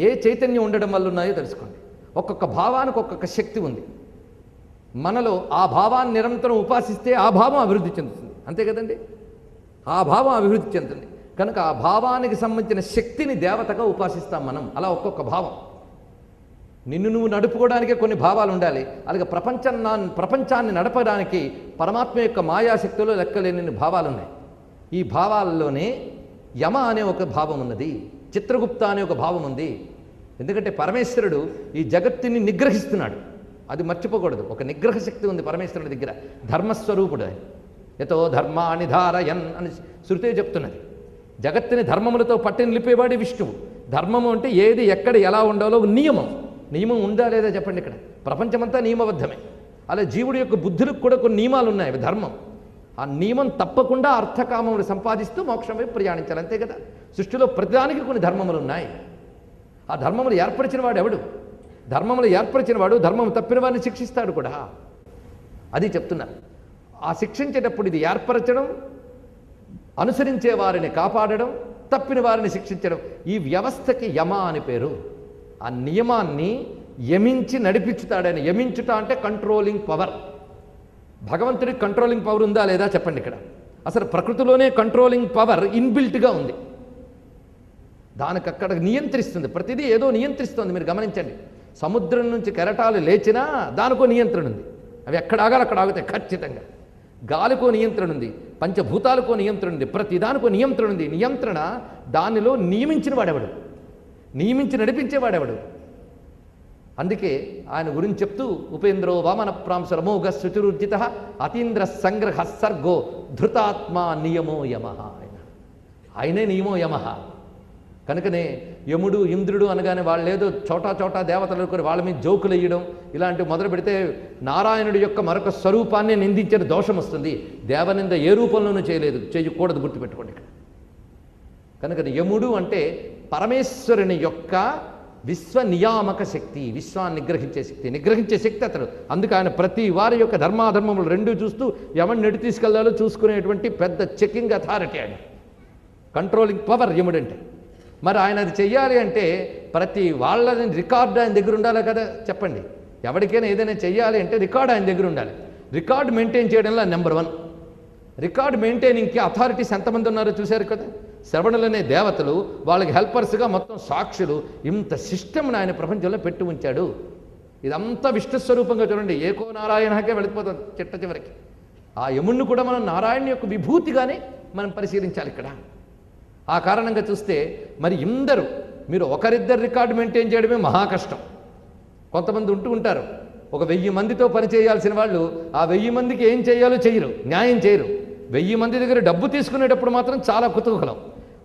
ఏ చైతన్యం ఉండడం వల్ల ఉన్నాయో తెలుసుకోండి. ఒక్కొక్క భావానికి ఒక్కొక్క శక్తి ఉంది. మనలో ఆ భావాన్ని నిరంతరం ఉపాసిస్తే ఆ భావం అభివృద్ధి చెందుతుంది. అంతే కదండి? ఆ భావం అభివృద్ధి చెందుతుంది కనుక ఆ భావానికి సంబంధించిన శక్తిని దేవతగా ఉపాసిస్తాం మనం. అలా ఒక్కొక్క భావం. నిన్ను నువ్వు నడుపుకోవడానికే కొన్ని భావాలు ఉండాలి. అలాగే ప్రపంచాన్ని నడపడానికి పరమాత్మ యొక్క మాయాశక్తిలో లెక్కలేని భావాలు ఉన్నాయి. ఈ భావాల్లోనే యమ అనే ఒక భావం ఉన్నది, చిత్రగుప్త అనే ఒక భావం ఉంది. ఎందుకంటే పరమేశ్వరుడు ఈ జగత్తుని నిగ్రహిస్తున్నాడు, అది మర్చిపోకూడదు. ఒక నిగ్రహ శక్తి ఉంది పరమేశ్వరుడి దగ్గర, ధర్మస్వరూపుడు. యతో ధర్మాని ధారయన్ అని శృతే చెప్తున్నది. జగత్తుని ధర్మములతో పట్టి నిలిపేవాడి విష్ణువు. ధర్మము అంటే ఏది ఎక్కడ ఎలా ఉండాలో నియమం. నియమం ఉందా లేదా చెప్పండి. ఇక్కడ ప్రపంచమంతా నియమబద్ధమే. అలా జీవుడి యొక్క బుద్ధులకు కూడా కొన్ని నియమాలు ఉన్నాయి, ధర్మం. ఆ నియమం తప్పకుండా అర్థకామములు సంపాదిస్తూ మోక్షం వైపు ప్రయాణించాలి. అంతే కదా? సృష్టిలో ప్రతిదానికి కొన్ని ధర్మములు ఉన్నాయి. ఆ ధర్మములు ఏర్పరిచిన వాడు ఎవడు? ధర్మములు ఏర్పరిచిన వాడు ధర్మం తప్పిన వారిని శిక్షిస్తాడు కూడా. అది చెప్తున్నారు. ఆ శిక్షించేటప్పుడు ఇది ఏర్పరచడం, అనుసరించే వారిని కాపాడడం, తప్పిన వారిని శిక్షించడం, ఈ వ్యవస్థకి యమ అని పేరు. ఆ నియమాన్ని యమించి నడిపించుతాడని. యమించుట అంటే కంట్రోలింగ్ పవర్. భగవంతుడికి కంట్రోలింగ్ పవర్ ఉందా లేదా చెప్పండి. ఇక్కడ అసలు ప్రకృతిలోనే కంట్రోలింగ్ పవర్ ఇన్బిల్ట్గా ఉంది. దానికి అక్కడ నియంత్రిస్తుంది, ప్రతిదీ ఏదో నియంత్రిస్తుంది. మీరు గమనించండి, సముద్రం నుంచి కెరటాలు లేచినా దానికో నియంత్రణ ఉంది. అవి ఎక్కడ ఆగాలి అక్కడ ఆగుతాయి ఖచ్చితంగా. గాలికో నియంత్రణ ఉంది, పంచభూతాలకో నియంత్రణ ఉంది, ప్రతిదానికో నియంత్రణ ఉంది. నియంత్రణ దానిలో నియమించిన వాడెవడు, నియమించి నడిపించేవాడెవడు? అందుకే ఆయన గురించి చెప్తూ ఉపేంద్రో వామన ప్రాంశరమోఘ శుచిరుర్జిత అతీంద్ర సంగ్రహ సర్గో ధృతాత్మ నియమో యమ. ఆయనే నియమో యమ. కనుకనే యముడు ఇంద్రుడు అనగానే వాళ్ళేదో చోటా దేవతలు కూడా వాళ్ళ మీద జోకులు వేయడం ఇలాంటివి మొదలు పెడితే నారాయణుడి యొక్క మరొక స్వరూపాన్ని నిందించిన దోషం వస్తుంది. దేవనింద ఏ రూపంలోనూ చేయకూడదు, గుర్తుపెట్టుకోండి ఇక్కడ. కనుక యముడు అంటే పరమేశ్వరుని యొక్క విశ్వనియామక శక్తి, విశ్వాన్ని నిగ్రహించే శక్తి అతడు. అందుకే ఆయన ప్రతి వారి యొక్క ధర్మాధర్మములు రెండూ చూస్తూ ఎవరిని ఎటు తీసుకెళ్లాలో చూసుకునేటువంటి పెద్ద చెకింగ్ అథారిటీ ఆయన, కంట్రోలింగ్ పవర్ యముడంటే. మరి ఆయన అది చెయ్యాలి అంటే ప్రతి వాళ్ళని రికార్డు ఆయన దగ్గర ఉండాలి కదా. చెప్పండి, ఎవరికైనా ఏదైనా చెయ్యాలి అంటే రికార్డు ఆయన దగ్గర ఉండాలి. రికార్డు మెయింటైన్ చేయడంలో నెంబర్ 1. రికార్డు మెయింటైనింగ్కి అథారిటీస్ ఎంతమంది ఉన్నారో చూశారు కదా. శ్రవణులనే దేవతలు, వాళ్ళకి హెల్పర్స్గా మొత్తం సాక్షులు, ఇంత సిస్టమ్ని ఆయన ప్రపంచంలో పెట్టి ఉంచాడు. ఇదంతా విష్ణుస్వరూపంగా చూడండి, ఏకో నారాయణకే వెళ్ళిపోతుంది చిట్ట చివరికి. ఆ యముణ్ణి కూడా మనం నారాయణ యొక్క విభూతిగానే మనం పరిశీలించాలి ఇక్కడ. ఆ కారణంగా చూస్తే మరి ఇందరూ మీరు ఒకరిద్దరు రికార్డు మెయింటైన్ చేయడమే మహా కష్టం. కొంతమంది ఉంటారు, ఒక 1000 మందితో పని చేయాల్సిన వాళ్ళు ఆ 1000 మందికి ఏం చేయాలో చేయరు, న్యాయం చేయరు. 1000 మంది దగ్గర డబ్బు తీసుకునేటప్పుడు మాత్రం చాలా కుతూహలం.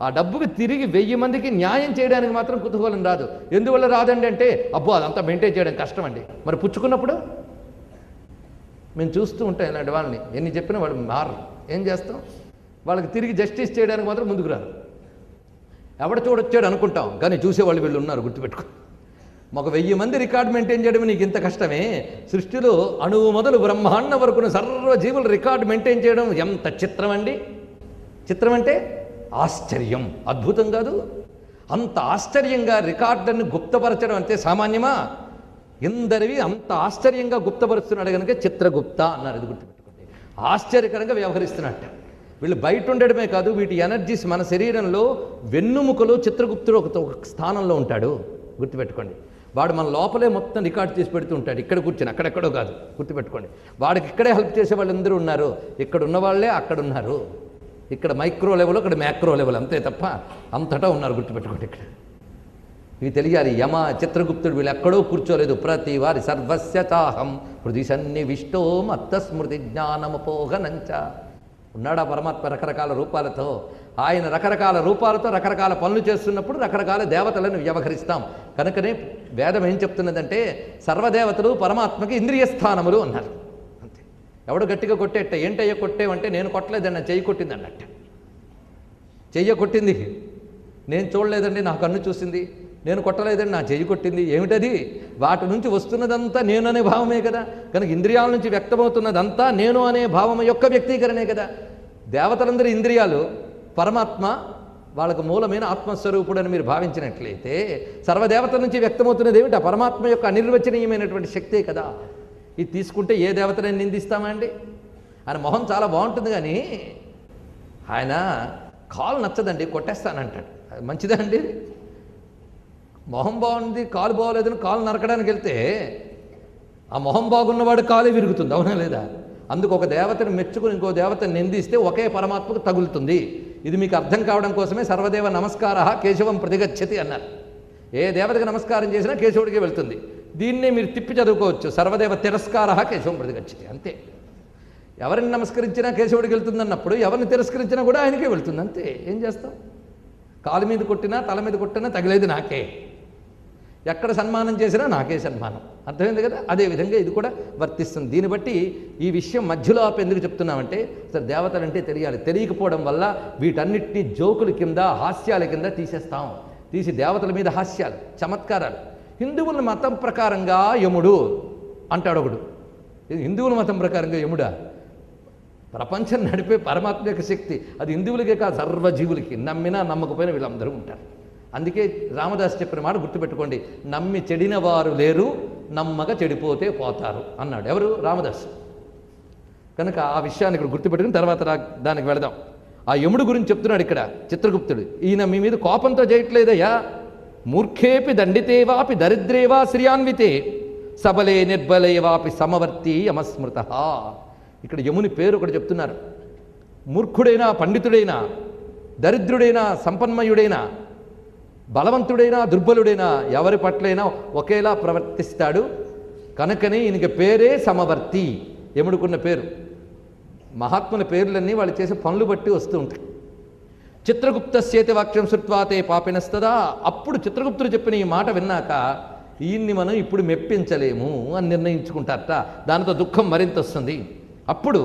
ఆ డబ్బుకి తిరిగి 1000 మందికి న్యాయం చేయడానికి మాత్రం కుతూహలం రాదు. ఎందువల్ల రాదండి అంటే, అబ్బో అదంతా మెయింటైన్ చేయడం కష్టం అండి. మరి పుచ్చుకున్నప్పుడు మేము చూస్తూ ఉంటాం ఇలాంటి వాళ్ళని, ఎన్ని చెప్పినా వాళ్ళు మారరు. ఏం చేస్తాం, వాళ్ళకి తిరిగి జస్టిస్ చేయడానికి మాత్రం ముందుకు రారు. ఎవడ చూడొచ్చాడు అనుకుంటాం, కానీ చూసేవాళ్ళు వీళ్ళు ఉన్నారు, గుర్తుపెట్టుకో. మాకు 1000 మంది రికార్డు మెయింటైన్ చేయడం నీకు ఇంత కష్టమే, సృష్టిలో అణువు మొదలు బ్రహ్మాండ వరకున్న సర్వ జీవులు రికార్డు మెయింటైన్ చేయడం ఎంత చిత్రం అండి. చిత్రం అంటే ఆశ్చర్యం, అద్భుతం కాదు. అంత ఆశ్చర్యంగా రికార్డులను గుప్తపరచడం అంటే సామాన్యమా? ఇందరివి అంత ఆశ్చర్యంగా గుప్తపరుస్తున్నాడు కనుక చిత్రగుప్త అన్నారు. ఇది గుర్తుపెట్టుకోండి. ఆశ్చర్యకరంగా వ్యవహరిస్తున్నట్ట. వీళ్ళు బయట ఉండడమే కాదు, వీటి ఎనర్జీస్ మన శరీరంలో వెన్నుముకలో చిత్రగుప్తుడు ఒక స్థానంలో ఉంటాడు, గుర్తుపెట్టుకోండి. వాడు మన లోపలే మొత్తం రికార్డ్ చేసి పెడుతూ ఉంటాడు. ఇక్కడ కూర్చొని, అక్కడెక్కడో కాదు, గుర్తుపెట్టుకోండి. వాడికి ఇక్కడే హెల్ప్ చేసే వాళ్ళందరూ ఉన్నారు, ఇక్కడ ఉన్న వాళ్ళే అక్కడ ఉన్నారు. ఇక్కడ మైక్రో లెవెల్, ఇక్కడ మ్యాక్రో లెవెల్, అంతే తప్ప అంతటా ఉన్నారు, గుర్తుపెట్టుకోండి. ఇక్కడ ఇవి తెలియాలి. యమ చిత్రగుప్తుడు వీళ్ళు ఎక్కడో కూర్చోలేదు. ప్రతి వారి సర్వస్య చాహం హృది సన్నివిష్టో మత్త స్మృతి జ్ఞానమపోహనంచ. ఉన్నాడా పరమాత్మ రకరకాల రూపాలతో. ఆయన రకరకాల రూపాలతో రకరకాల పనులు చేస్తున్నప్పుడు రకరకాల దేవతలను వ్యవహరిస్తాం. కనుకనే వేదం ఏం చెప్తున్నదంటే సర్వదేవతలు పరమాత్మకి ఇంద్రియ స్థానములు అన్నారు. అంతే. ఎవడు గట్టిగా కొట్టేట, ఏంటయ్య కొట్టేవంటే నేను కొట్టలేదండి, చెయ్యి కొట్టింది అన్నట్ట. చెయ్యి కొట్టింది, నేను చూడలేదండి, నా కన్ను చూసింది. నేను కొట్టలేదండి, నా చెయ్యి కొట్టింది. ఏమిటది? వాటి నుంచి వస్తున్నదంతా నేను అనే భావమే కదా. కనుక ఇంద్రియాల నుంచి వ్యక్తమవుతున్నదంతా నేను అనే భావం యొక్క వ్యక్తీకరణే కదా. దేవతలందరూ ఇంద్రియాలు, పరమాత్మ వాళ్ళకు మూలమైన ఆత్మస్వరూపుడని మీరు భావించినట్లయితే సర్వదేవతల నుంచి వ్యక్తమవుతున్నది ఏమిటి? ఆ పరమాత్మ యొక్క అనిర్వచనీయమైనటువంటి శక్తే కదా. ఇది తీసుకుంటే ఏ దేవతని నిందిస్తామా అండి? ఆయన మొహం చాలా బాగుంటుంది, కానీ ఆయన కాలు నచ్చదండి, కొట్టేస్తానంటాడు. మంచిదా అండి? మొహం బాగుంది, కాలు బాగోలేదని కాలు నరకడానికి వెళ్తే ఆ మొహం బాగున్నవాడు కాలే విరుగుతుంది, అవునా లేదా? అందుకు ఒక దేవతను మెచ్చుకుని ఇంకో దేవతను నిందిస్తే ఒకే పరమాత్మకు తగులుతుంది. ఇది మీకు అర్థం కావడం కోసమే సర్వదేవ నమస్కార కేశవం ప్రతిగచ్చతి అన్నారు. ఏ దేవతకి నమస్కారం చేసినా కేశవుడికే వెళ్తుంది. దీన్నే మీరు తిప్పి చదువుకోవచ్చు, సర్వదేవ తిరస్కార కేశవం ప్రతిగచ్చతి. అంతే. ఎవరిని నమస్కరించినా కేశవుడికి వెళ్తుంది అన్నప్పుడు ఎవరిని తిరస్కరించినా కూడా ఆయనకే వెళ్తుంది. అంతే. ఏం చేస్తాం? కాలు మీద కొట్టినా తల మీద కొట్టినా తగిలేది నాకే, ఎక్కడ సన్మానం చేసినా నాకే సన్మానం. అర్థమైంది కదా? అదేవిధంగా ఇది కూడా వర్తిస్తుంది. దీన్ని బట్టి ఈ విషయం మధ్యలో ఆపి ఎందుకు చెప్తున్నామంటే అసలు దేవతలంటే తెలియాలి. తెలియకపోవడం వల్ల వీటన్నిటినీ జోకుల కింద హాస్యాల కింద తీసేస్తాం. తీసి దేవతల మీద హాస్యాలు, చమత్కారాలు. హిందువుల మతం ప్రకారంగా యముడు అంటాడు ఒకడు. హిందువుల మతం ప్రకారంగా యముడా? ప్రపంచం నడిపే పరమాత్మ యొక్క శక్తి అది హిందువులకే కాదు, సర్వజీవులకి. నమ్మినా నమ్మకపోయినా వీళ్ళందరూ ఉంటారు. అందుకే రామదాస్ చెప్పిన మాట గుర్తుపెట్టుకోండి, నమ్మి చెడిన వారు లేరు, నమ్మక చెడిపోతే పోతారు అన్నాడు. ఎవరు? రామదాస్. కనుక ఆ విషయాన్ని ఇక్కడ గుర్తుపెట్టుకుని తర్వాత దానికి వెళదాం. ఆ యముడు గురించి చెప్తున్నాడు ఇక్కడ చిత్రగుప్తుడు. ఈయన మీ మీద కోపంతో చేయట్లేదయ్యా. మూర్ఖేపి దండితేవాపి దరిద్రేవా శ్రియాన్వితే సబలే నిర్బలేవాపి సమవర్తి యమస్మృత. ఇక్కడ యముని పేరు ఒకటి చెప్తున్నారు. మూర్ఖుడైనా, పండితుడైనా, దరిద్రుడైనా, సంపన్మయుడైనా, బలవంతుడైనా దుర్బలుడైనా ఎవరి పట్లైనా ఒకేలా ప్రవర్తిస్తాడు. కనుకనే ఈయనకి పేరే సమవర్తి, యముడికున్న పేరు. మహాత్ముల పేర్లన్నీ వాళ్ళు చేసే పనులు బట్టి వస్తూ ఉంటాయి. చిత్రగుప్తస్యేతి వాక్యం శృత్వాతే పాపినస్తదా. అప్పుడు చిత్రగుప్తుడు చెప్పిన ఈ మాట విన్నాక ఈయన్ని మనం ఇప్పుడు మెప్పించలేము అని నిర్ణయించుకుంటారట. దానితో దుఃఖం మరింత వస్తుంది. అప్పుడు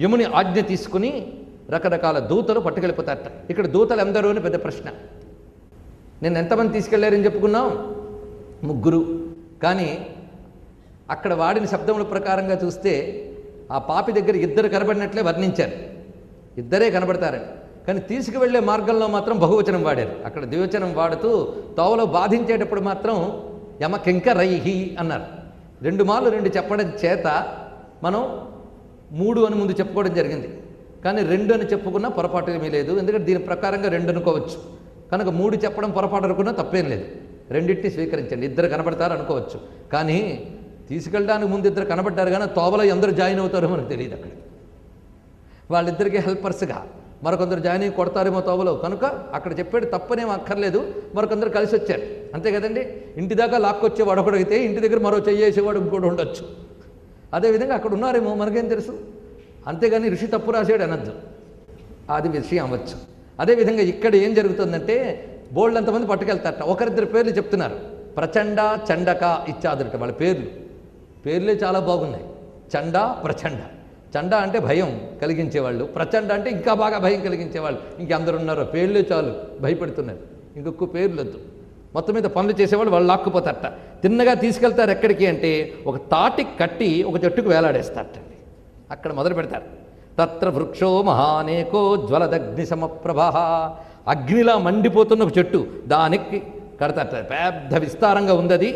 యముని ఆజ్ఞ తీసుకుని రకరకాల దూతలు పట్టుకెళ్ళిపోతారట. ఇక్కడ దూతలు ఎందరూ అని పెద్ద ప్రశ్న. నేను ఎంతమంది తీసుకెళ్లారని చెప్పుకున్నాం? 3. కానీ అక్కడ వాడిన శబ్దముల ప్రకారంగా చూస్తే ఆ పాపి దగ్గర 2 కనబడినట్లే వర్ణించారు. 2 కనబడతారని. కానీ తీసుకువెళ్లే మార్గంలో మాత్రం బహువచనం వాడారు. అక్కడ ద్వివచనం వాడుతూ తోవలో బాధించేటప్పుడు మాత్రం యమకింకరైహి అన్నారు. 2 మార్లు 2 చెప్పడం చేత మనం 3 అని ముందు చెప్పుకోవడం జరిగింది. కానీ 2 అని చెప్పుకున్నా పొరపాటు ఏమీ లేదు. ఎందుకంటే దీని ప్రకారంగా 2 అనుకోవచ్చు. కనుక 3 చెప్పడం పొరపాటు అనుకున్నా తప్పేం లేదు. 2 స్వీకరించండి. 2 కనబడతారు అనుకోవచ్చు. కానీ తీసుకెళ్ళడానికి ముందు 2 కనబడ్డారు, కానీ తోవలో ఎందరూ జాయిన్ అవుతారో మనకు తెలియదు. అక్కడ వాళ్ళిద్దరికీ హెల్పర్స్గా మరొకందరు జాయిన్ అయ్యి కొడతారేమో తోవలో. కనుక అక్కడ చెప్పాడు తప్పనేం అక్కర్లేదు. మరొకందరు కలిసి వచ్చారు, అంతే కదండి. ఇంటి దాకా లాక్కొచ్చేవాడు ఒకడైతే ఇంటి దగ్గర మరో చెయ్యేసేవాడు ఇంకోటి ఉండొచ్చు. అదేవిధంగా అక్కడ ఉన్నారేమో మనకేం తెలుసు. అంతేగాని ఋషి తప్పు రాసాడు అనద్దు, అది విషయం అవ్వచ్చు. అదేవిధంగా ఇక్కడ ఏం జరుగుతుందంటే బోల్డంతమంది పట్టుకెళ్తారట. 1-2 పేర్లు చెప్తున్నారు. ప్రచండ, చండక ఇత్యాదులట వాళ్ళ పేర్లే చాలా బాగున్నాయి. చండ, ప్రచండ. చండ అంటే భయం కలిగించేవాళ్ళు, ప్రచండ అంటే ఇంకా బాగా భయం కలిగించేవాళ్ళు. ఇంకెందరు ఉన్నారో పేర్లే చాలు భయపెడుతున్నారు. ఇంకొక పేర్లు వద్దు. మొత్తం మీద పనులు చేసేవాళ్ళు వాళ్ళు లాక్కుపోతారట. తిన్నగా తీసుకెళ్తారు. ఎక్కడికి అంటే ఒక తాటికి కట్టి ఒక చెట్టుకు వేలాడేస్తారటండి. అక్కడ మొదలు పెడతారు. తత్ర వృక్షో మహానేకో జ్వలదగ్ని సమప్రభ. అగ్నిలా మండిపోతున్న ఒక చెట్టు, దానికి కడతారట. పెద్ద విస్తారంగా ఉంది.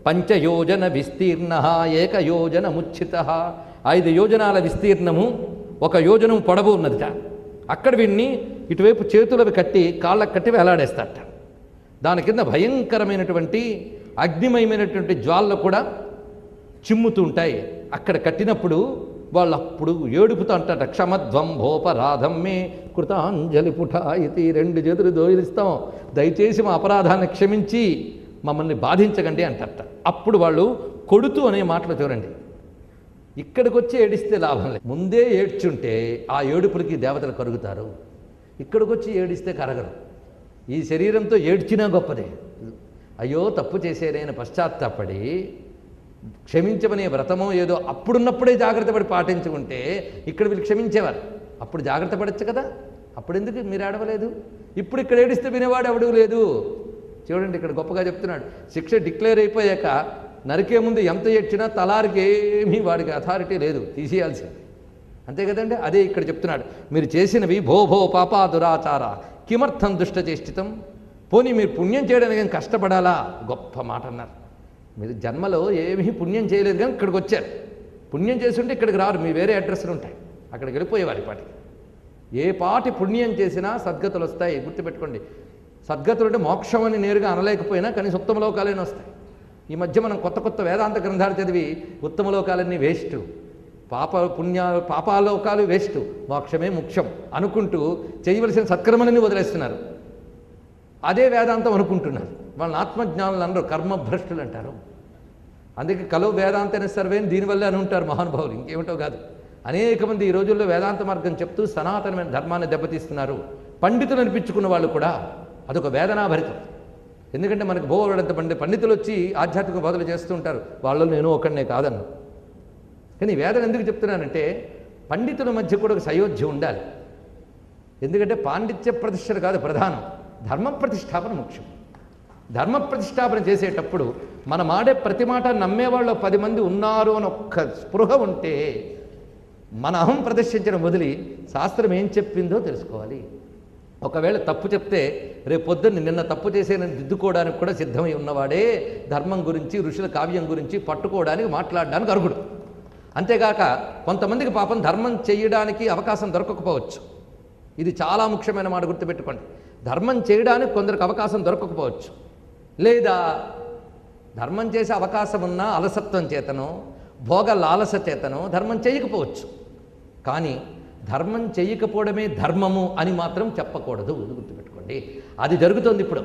5 యోజన విస్తీర్ణ ఏకయోజన ముచ్చిత. 5 యోజనాల విస్తీర్ణము, 1 యోజనం పొడవు ఉన్నదిట. అక్కడ వీడిని ఇటువైపు చేతులవి కట్టి కాళ్ళకు కట్టి వేలాడేస్తారట. దాని కింద భయంకరమైనటువంటి అగ్నిమయమైనటువంటి జ్వాలలు కూడా చిమ్ముతూ ఉంటాయి. అక్కడ కట్టినప్పుడు వాళ్ళు అప్పుడు ఏడుపుతూ అంటారట. క్షమధ్వం భోపరాధం మే కృతాంజలి పుఠాయితి. 2 చేతులు దోయిలిస్తాం, దయచేసి మా అపరాధాన్ని క్షమించి మమ్మల్ని బాధించకండి అంటారట. అప్పుడు వాళ్ళు కొడుతూ అనే మాటలు చూడండి. ఇక్కడికి వచ్చి ఏడిస్తే లాభం లేదు. ముందే ఏడ్చుంటే ఆ ఏడుపులకి దేవతలు కరుగుతారు. ఇక్కడికి వచ్చి ఏడిస్తే కరగరు. ఈ శరీరంతో ఏడ్చినా గొప్పదే. అయ్యో తప్పు చేసేనైనా పశ్చాత్తాపడి క్షమించమనే వ్రతమో ఏదో అప్పుడున్నప్పుడే జాగ్రత్త పడి పాటించుకుంటే ఇక్కడ వీళ్ళు క్షమించేవారు. అప్పుడు జాగ్రత్త పడచ్చు కదా. అప్పుడు ఎందుకు మీరు ఏడవలేదు? ఇప్పుడు ఇక్కడ ఏడిస్తే వినేవాడు ఎవడూ లేదు. చూడండి ఇక్కడ గొప్పగా చెప్తున్నాడు. శిక్ష డిక్లేర్ అయిపోయాక నరికే ముందు ఎంత ఏడ్చినా తలారికి ఏమీ వాడికి అథారిటీ లేదు, తీసేయాల్సింది. అంతే కదండి. అదే ఇక్కడ చెప్తున్నాడు. మీరు చేసినవి భో పాపా దురాచార కిమర్థం దుష్టచేష్టితం. పోనీ మీరు పుణ్యం చేయడానికి ఏం కష్టపడాలా? గొప్ప మాట అన్నారు. మీరు జన్మలో ఏమీ పుణ్యం చేయలేదు కానీ ఇక్కడికి వచ్చారు. పుణ్యం చేస్తుంటే ఇక్కడికి రారు, మీ వేరే అడ్రస్లు ఉంటాయి, అక్కడికి వెళ్ళిపోయేవారు. పాటికి ఏ పాటి పుణ్యం చేసినా సద్గతులు వస్తాయి. గుర్తుపెట్టుకోండి. సద్గతులు అంటే మోక్షం అని నేరుగా అనలేకపోయినా కనీసం ఉత్తమ లోకాలైనా వస్తాయి. ఈ మధ్య మనం కొత్త వేదాంత గ్రంథాలు చదివి ఉత్తమ లోకాలన్నీ వేస్ట్, పాపాలోకాలు వేస్ట్, మోక్షమే ముఖ్యం అనుకుంటూ చేయవలసిన సత్కర్మలన్నీ వదిలేస్తున్నారు. అదే వేదాంతం అనుకుంటున్నారు. వాళ్ళని ఆత్మజ్ఞానులు అనరు, కర్మభ్రష్టులు అంటారు. అందుకే కలో వేదాంతనే సర్వేని దీనివల్లే అని ఉంటారు మహానుభావులు, ఇంకేమిటో కాదు. అనేక మంది ఈ రోజుల్లో వేదాంత మార్గం చెప్తూ సనాతనమైన ధర్మాన్ని దెబ్బతీస్తున్నారు. పండితులు అనిపించుకున్న వాళ్ళు కూడా అదొక వేదనాభరితం. ఎందుకంటే మనకు బోవడంత పండితులు వచ్చి ఆధ్యాత్మిక బోధలు చేస్తూ ఉంటారు. వాళ్ళు నేను ఒకడినే కాదన్ను. కానీ వేదన ఎందుకు చెప్తున్నానంటే పండితుల మధ్య కూడా ఒక సయోధ్య ఉండాలి. ఎందుకంటే పాండిత్య ప్రతిష్టలు కాదు ప్రధానం, ధర్మ ప్రతిష్టాపన ముఖ్యం. ధర్మ ప్రతిష్టాపన చేసేటప్పుడు మనం ఆడే ప్రతి మాట నమ్మేవాళ్ళు 10 మంది ఉన్నారు అని ఒక్క స్పృహ ఉంటే మన అహం ప్రదర్శించడం వదిలి శాస్త్రం ఏం చెప్పిందో తెలుసుకోవాలి. ఒకవేళ తప్పు చెప్తే రేపు పొద్దున్న నిన్న తప్పు చేసేనని దిద్దుకోవడానికి కూడా సిద్ధమై ఉన్నవాడే ధర్మం గురించి ఋషుల కావ్యం గురించి పట్టుకోవడానికి మాట్లాడడానికి అర్హుడు. అంతేగాక కొంతమందికి పాపం ధర్మం చేయడానికి అవకాశం దొరకకపోవచ్చు. ఇది చాలా ముఖ్యమైన మాట, గుర్తుపెట్టుకోండి. ధర్మం చేయడానికి కొందరికి అవకాశం దొరకకపోవచ్చు, లేదా ధర్మం చేసే అవకాశం ఉన్న అలసత్వం చేతనో భోగ లాలస చేతనో ధర్మం చేయకపోవచ్చు. కానీ ధర్మం చేయకపోవడమే ధర్మము అని మాత్రం చెప్పకూడదు, గుర్తుపెట్టుకోండి. అది జరుగుతోంది ఇప్పుడు.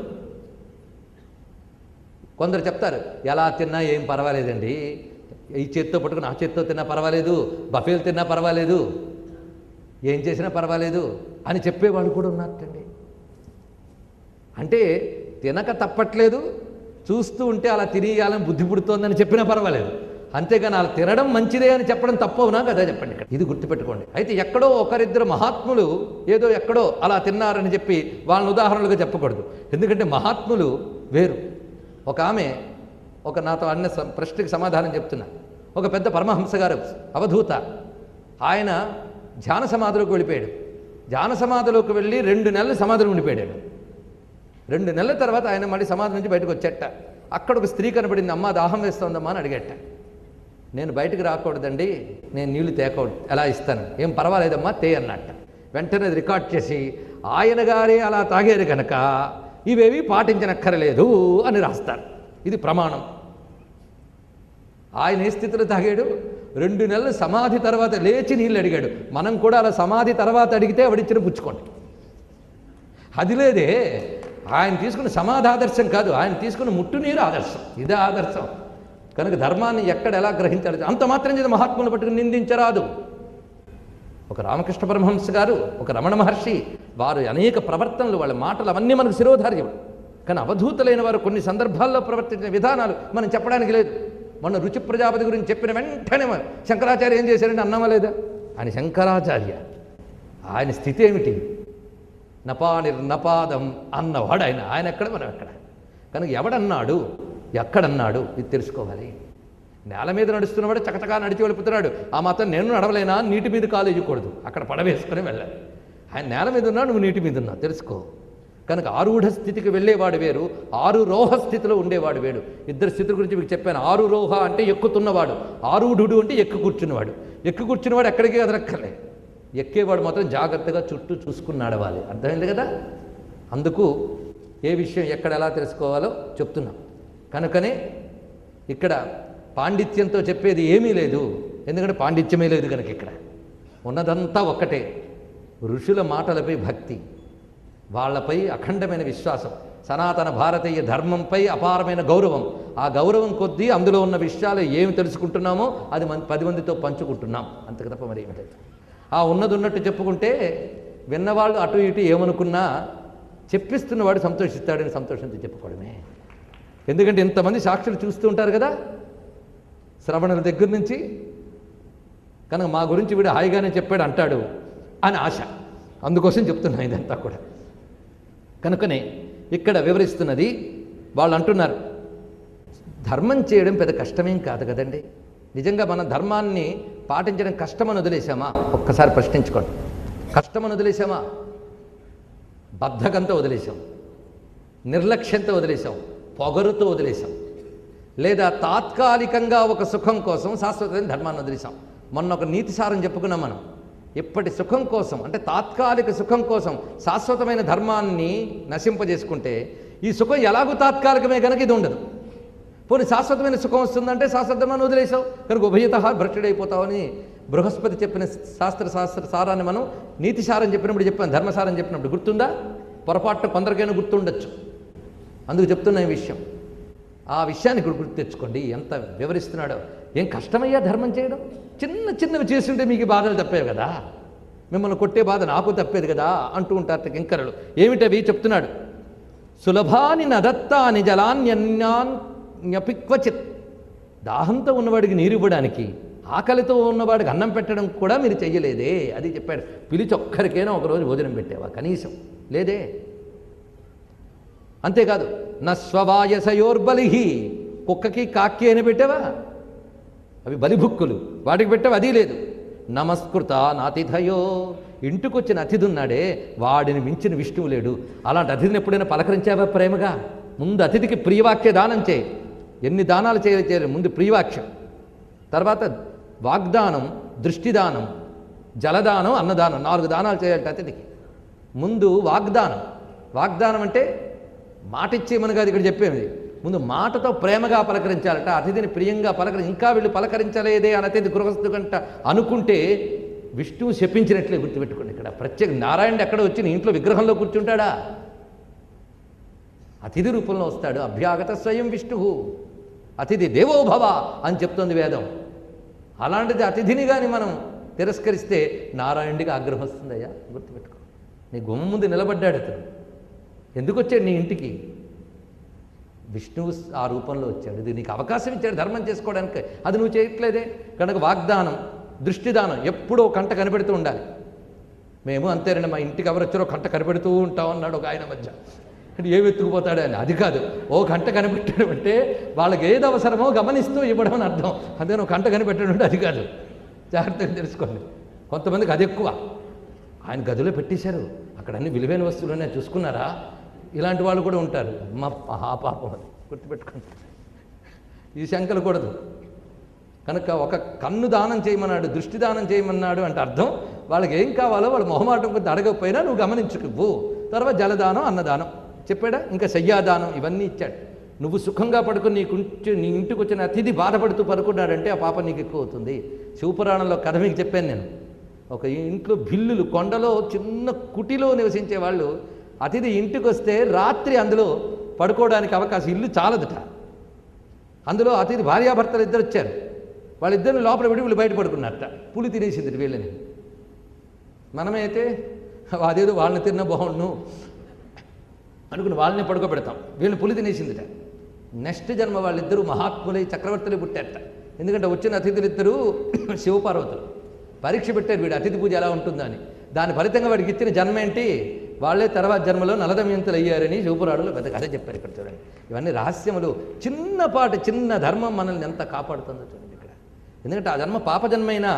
కొందరు చెప్తారు ఎలా తిన్నా ఏం పర్వాలేదండి, ఈ చేత్తో పట్టుకుని ఆ చేత్తో తిన్నా పర్వాలేదు, బఫేలు తిన్నా పర్వాలేదు, ఏం చేసినా పర్వాలేదు అని చెప్పేవాళ్ళు కూడా ఉన్నట్టండి. అంటే తినక తప్పట్లేదు, చూస్తూ ఉంటే అలా తినేయాలని బుద్ధి పుడుతోందని చెప్పినా పర్వాలేదు, అంతేగాని అలా తినడం మంచిదే అని చెప్పడం తప్పవునా కదా చెప్పండి. ఇక్కడ ఇది గుర్తుపెట్టుకోండి. అయితే ఎక్కడో ఒకరిద్దరు మహాత్ములు ఏదో ఎక్కడో అలా తిన్నారని చెప్పి వాళ్ళని ఉదాహరణలుగా చెప్పకూడదు. ఎందుకంటే మహాత్ములు వేరు. ఒక ఆమె నాతో అన్న ప్రశ్నకి సమాధానం చెప్తున్నా. ఒక పెద్ద పరమహంస గారు అవధూత, ఆయన ధ్యాన సమాధిలోకి వెళ్ళిపోయాడు. ధ్యాన సమాధిలోకి వెళ్ళి 2 నెలలు సమాధిలో ఉండిపోయాడు. 2 నెలల తర్వాత ఆయన మళ్ళీ సమాధి నుంచి బయటకు వచ్చేట. అక్కడ ఒక స్త్రీ కనబడింది. అమ్మ దాహం వేస్తోందమ్మా అని అడిగేట. నేను బయటకు రాకూడదండి, నేను నీళ్లు తేకూడదు, ఎలా ఇస్తాను, ఏం పర్వాలేదమ్మా తే అన్నట్ట. వెంటనే అది రికార్డ్ చేసి ఆయన గారే అలా తాగారు కనుక ఇవేవి పాటించనక్కరలేదు అని రాస్తారు. ఇది ప్రమాణం. ఆయన ఏ స్థితిలో తాగాడు? 2 నెలలు సమాధి తర్వాత లేచి నీళ్ళు అడిగాడు. మనం కూడా అలా సమాధి తర్వాత అడిగితే ఆవిడిచ్చిన పుచ్చుకోండి. అది లేదే, ఆయన తీసుకున్న సమాధి ఆదర్శం కాదు, ఆయన తీసుకున్న ముట్టునీరు ఆదర్శం. ఇదే ఆదర్శం. కనుక ధర్మాన్ని ఎక్కడ ఎలా గ్రహించాలి, అంత మాత్రం చేత మహాత్ములు పట్టుకుని నిందించరాదు. ఒక రామకృష్ణ పరమహంస గారు, ఒక రమణ మహర్షి, వారు అనేక ప్రవర్తనలు, వాళ్ళ మాటలు అవన్నీ మనకు శిరోధార్యం. కానీ అవధూతులైన వారు కొన్ని సందర్భాల్లో ప్రవర్తించిన విధానాలు మనం చెప్పడానికి లేదు. మొన్న రుచి ప్రజాపతి గురించి చెప్పిన వెంటనే శంకరాచార్య ఏం చేశారంటే అన్నామా లేదా? ఆయన శంకరాచార్య, ఆయన స్థితి ఏమిటి? నపాదం అన్నవాడు ఆయన ఎక్కడ, మనం ఎక్కడ. కనుక ఎవడన్నాడు, ఎక్కడన్నాడు ఇది తెలుసుకోవాలి. నేల మీద నడుస్తున్నవాడు చకచకా నడిచి వెళ్ళిపోతున్నాడు, ఆ మాత్రం నేను నడవలేనా, నీటి మీద కాలు వేయకూడదు, అక్కడ పడవేసుకుని వెళ్ళాలి. ఆయన నేల మీద ఉన్నాడు, నువ్వు నీటి మీద ఉన్నావు, తెలుసుకో. కనుక ఆరూఢ స్థితికి వెళ్ళేవాడు వేరు, ఆరురోహ స్థితిలో ఉండేవాడు వేరు. 2 స్థితుల గురించి మీకు చెప్పాను. ఆరురోహ అంటే ఎక్కుతున్నవాడు, ఆరూఢుడు అంటే ఎక్కు కూర్చున్నవాడు. ఎక్కు కూర్చున్నవాడు ఎక్కడికి కదలక్కర్లే, ఎక్కేవాడు మాత్రం జాగ్రత్తగా చుట్టూ చూసుకుని నడవాలి. అర్థమైంది కదా? అందుకు ఏ విషయం ఎక్కడ ఎలా తెలుసుకోవాలో చెప్తున్నాం. కనుకనే ఇక్కడ పాండిత్యంతో చెప్పేది ఏమీ లేదు, ఎందుకంటే పాండిత్యమే లేదు కనుక. ఇక్కడ ఉన్నదంతా ఒక్కటే, ఋషుల మాటలపై భక్తి, వాళ్లపై అఖండమైన విశ్వాసం, సనాతన భారతీయ ధర్మంపై అపారమైన గౌరవం. ఆ గౌరవం కొద్దీ అందులో ఉన్న విషయాలు ఏమి తెలుసుకుంటున్నామో అది 10 మందితో పంచుకుంటున్నాం, అంతకు తప్ప మరి ఏమి లేదు. ఆ ఉన్నది ఉన్నట్టు చెప్పుకుంటే విన్నవాళ్ళు అటు ఇటు ఏమనుకున్నా చెప్పిస్తున్నవాడు సంతోషిస్తాడని సంతోషంతో చెప్పుకోవడమే. ఎందుకంటే ఇంతమంది సాక్షులు చూస్తూ ఉంటారు కదా శ్రవణుల దగ్గర నుంచి. కనుక మా గురించి వీడు హాయిగానే చెప్పాడు అంటాడు అని ఆశ, అందుకోసం చెప్తున్నా ఇదంతా కూడా. కనుకనే ఇక్కడ వివరిస్తున్నది, వాళ్ళు అంటున్నారు ధర్మం చేయడం పెద్ద కష్టమేం కాదు కదండి. నిజంగా మన ధర్మాన్ని పాటించడం కష్టమని వదిలేసామా? ఒక్కసారి ప్రశ్నించుకోండి. కష్టమని వదిలేసామా? బద్ధకంతో వదిలేసాం, నిర్లక్ష్యంతో వదిలేసాం, పొగరుతో వదిలేసాం, లేదా తాత్కాలికంగా ఒక సుఖం కోసం శాశ్వతమైన ధర్మాన్ని వదిలేసాం. మొన్న ఒక నీతిసారం చెప్పుకున్నాం మనం. ఇప్పటి సుఖం కోసం, అంటే తాత్కాలిక సుఖం కోసం శాశ్వతమైన ధర్మాన్ని నశింపజేసుకుంటే ఈ సుఖం ఎలాగూ తాత్కాలికమే కనుక ఇది ఉండదు. పోనీ శాశ్వతమైన సుఖం వస్తుందంటే శాశ్వతమైన వదిలేసావు కనుక ఉభయత భ్రష్టుడైపోతావని బృహస్పతి చెప్పిన శాస్త్ర సారాన్ని మనం నీతిసారం చెప్పినప్పుడు చెప్పాను, ధర్మసారం చెప్పినప్పుడు గుర్తుందా? పొరపాటున కొందరికైనా గుర్తుండొచ్చు, అందుకు చెప్తున్న ఈ విషయం. ఆ విషయాన్ని గుర్తు తెచ్చుకోండి. ఎంత వివరిస్తున్నాడో. ఏం కష్టమయ్యా ధర్మం చేయడం? చిన్నవి చేస్తుంటే మీకు బాధలు తప్పేవి కదా, మిమ్మల్ని కొట్టే బాధ నాకు తప్పేది కదా అంటూ ఉంటారు కింకరులు. ఏమిటవి చెప్తున్నాడు. సులభాని నదత్తాని జలాన్యన్యాన్యపిక్వచిత్. దాహంతో ఉన్నవాడికి నీరు ఇవ్వడానికి, ఆకలితో ఉన్నవాడికి అన్నం పెట్టడం కూడా మీరు చెయ్యలేదే, అది చెప్పాడు. పిలిచి ఒక్కరికైనా ఒకరోజు భోజనం పెట్టావా? కనీసం లేదే. అంతేకాదు నస్వవాయసయోర్బలి, కుక్కకి కాకి అని పెట్టావా? అవి బలిభుక్కులు, వాటికి పెట్టావు, అది లేదు. నమస్కృత నాతిథయో, ఇంటికొచ్చిన అతిథి ఉన్నాడే వాడిని మించిన విష్ణువు లేడు. అలాంటి అతిథిని ఎప్పుడైనా పలకరించావా ప్రేమగా? ముందు అతిథికి ప్రియవాక్య దానం చేయి. ఎన్ని దానాలు చేయలేదు, ముందు ప్రియవాక్యం, తర్వాత వాగ్దానం, దృష్టిదానం, జలదానం, అన్నదానం, 4 దానాలు చేయాలి అతిథికి. ముందు వాగ్దానం. వాగ్దానం అంటే మాట ఇచ్చేయమని కాదు ఇక్కడ చెప్పేది. ముందు మాటతో ప్రేమగా పలకరించాలట, అతిథిని ప్రియంగా ఇంకా వీళ్ళు పలకరించలేదే అని అతిథి గృహస్థు గంట అనుకుంటే విష్ణువు శపించినట్లే. గుర్తుపెట్టుకోండి. ఇక్కడ ప్రత్యేక నారాయణుడు ఎక్కడ వచ్చి నీ ఇంట్లో విగ్రహంలో కూర్చుంటాడా? అతిథి రూపంలో వస్తాడు. అభ్యాగత స్వయం విష్ణు, అతిథి దేవోభవ అని చెప్తుంది వేదం. అలాంటిది అతిథిని కానీ మనం తిరస్కరిస్తే నారాయణుడికి ఆగ్రహం వస్తుందయ్యా, గుర్తుపెట్టుకో. నీ గుమ్మ ముందు నిలబడ్డాడు అతను, ఎందుకు వచ్చాడు నీ ఇంటికి? విష్ణువు ఆ రూపంలో వచ్చాడు. ఇది నీకు అవకాశం ఇచ్చాడు ధర్మం చేసుకోవడానికి, అది నువ్వు చేయట్లేదే. కనుక వాగ్దానం, దృష్టిదానం ఎప్పుడో కంట కనిపెడుతూ ఉండాలి. మేము అంతేనండి, మా ఇంటికి ఎవరు వచ్చారో కంట కనిపెడుతూ ఉంటాం అన్నాడు ఒక ఆయన మధ్య. ఏమి ఎత్తుకుపోతాడు అని. అది కాదు, ఓ గంట కనిపెట్టడం అంటే వాళ్ళకి ఏది అవసరమో గమనిస్తూ ఇవ్వడం అని అర్థం. అందుకని ఒక గంట కనిపెట్టడం అంటే అది కాదు, జాగ్రత్తగా తెలుసుకోండి. కొంతమందికి అది ఎక్కువ. ఆయన గదిలో పెట్టేశారు, అక్కడ అన్ని విలువైన వస్తువులనే చూసుకున్నారా, ఇలాంటి వాళ్ళు కూడా ఉంటారు. మా పాపం, అది గుర్తుపెట్టుకోండి. ఈ శంకలు కూడదు. కనుక ఒక కన్ను దానం చేయమన్నాడు, దృష్టి దానం చేయమన్నాడు అంటే అర్థం వాళ్ళకి ఏం కావాలో వాళ్ళు మొహమాటం కొద్ది అడగకపోయినా నువ్వు గమనించుకు. తర్వాత జలదానం, అన్నదానం చెప్పాడా, ఇంకా శయ్యాదానం ఇవన్నీ ఇచ్చాడు. నువ్వు సుఖంగా పడుకుని నీ ఇంటికి వచ్చిన అతిథి బాధపడుతూ పడుకున్నాడంటే ఆ పాపం నీకు ఎక్కువ అవుతుంది. శివపురాణంలో కథ మీకు చెప్పాను నేను. ఒక ఇంట్లో భిల్లులు, కొండలో చిన్న కుటిలో నివసించే వాళ్ళు అతిథి ఇంటికి వస్తే రాత్రి అందులో పడుకోవడానికి అవకాశం, ఇల్లు చాలదుట. అందులో అతిథి భార్యాభర్తలు ఇద్దరు వచ్చారు. వాళ్ళిద్దరిని లోపల పెట్టి వీళ్ళు బయట పడుకున్నారట. పులి తినేసింది వీళ్ళని. మనమైతే అదేదో వాళ్ళని తిన్న బాగుండు అనుకుని వాళ్ళని పడుకోబెడతాం, వీళ్ళని పులి తినేసిందిట. నెక్స్ట్ జన్మ వాళ్ళిద్దరూ మహాత్ములై చక్రవర్తులే పుట్టారట. ఎందుకంటే వచ్చిన అతిథులు ఇద్దరు శివపార్వతులు. పరీక్ష పెట్టారు వీడు అతిథి పూజ ఎలా ఉంటుందా అని. దాని ఫలితంగా వాడికి ఇచ్చిన జన్మ ఏంటి, వాళ్ళే తర్వాత జన్మలో నలదమయంతులు అయ్యారని శివపురాణంలో పెద్ద కథ చెప్పారు. ఇక్కడ చూడండి, ఇవన్నీ రహస్యములు. చిన్న ధర్మం మనల్ని ఎంత కాపాడుతుందో చూడండి ఇక్కడ. ఎందుకంటే ఆ జన్మ పాపజన్మైనా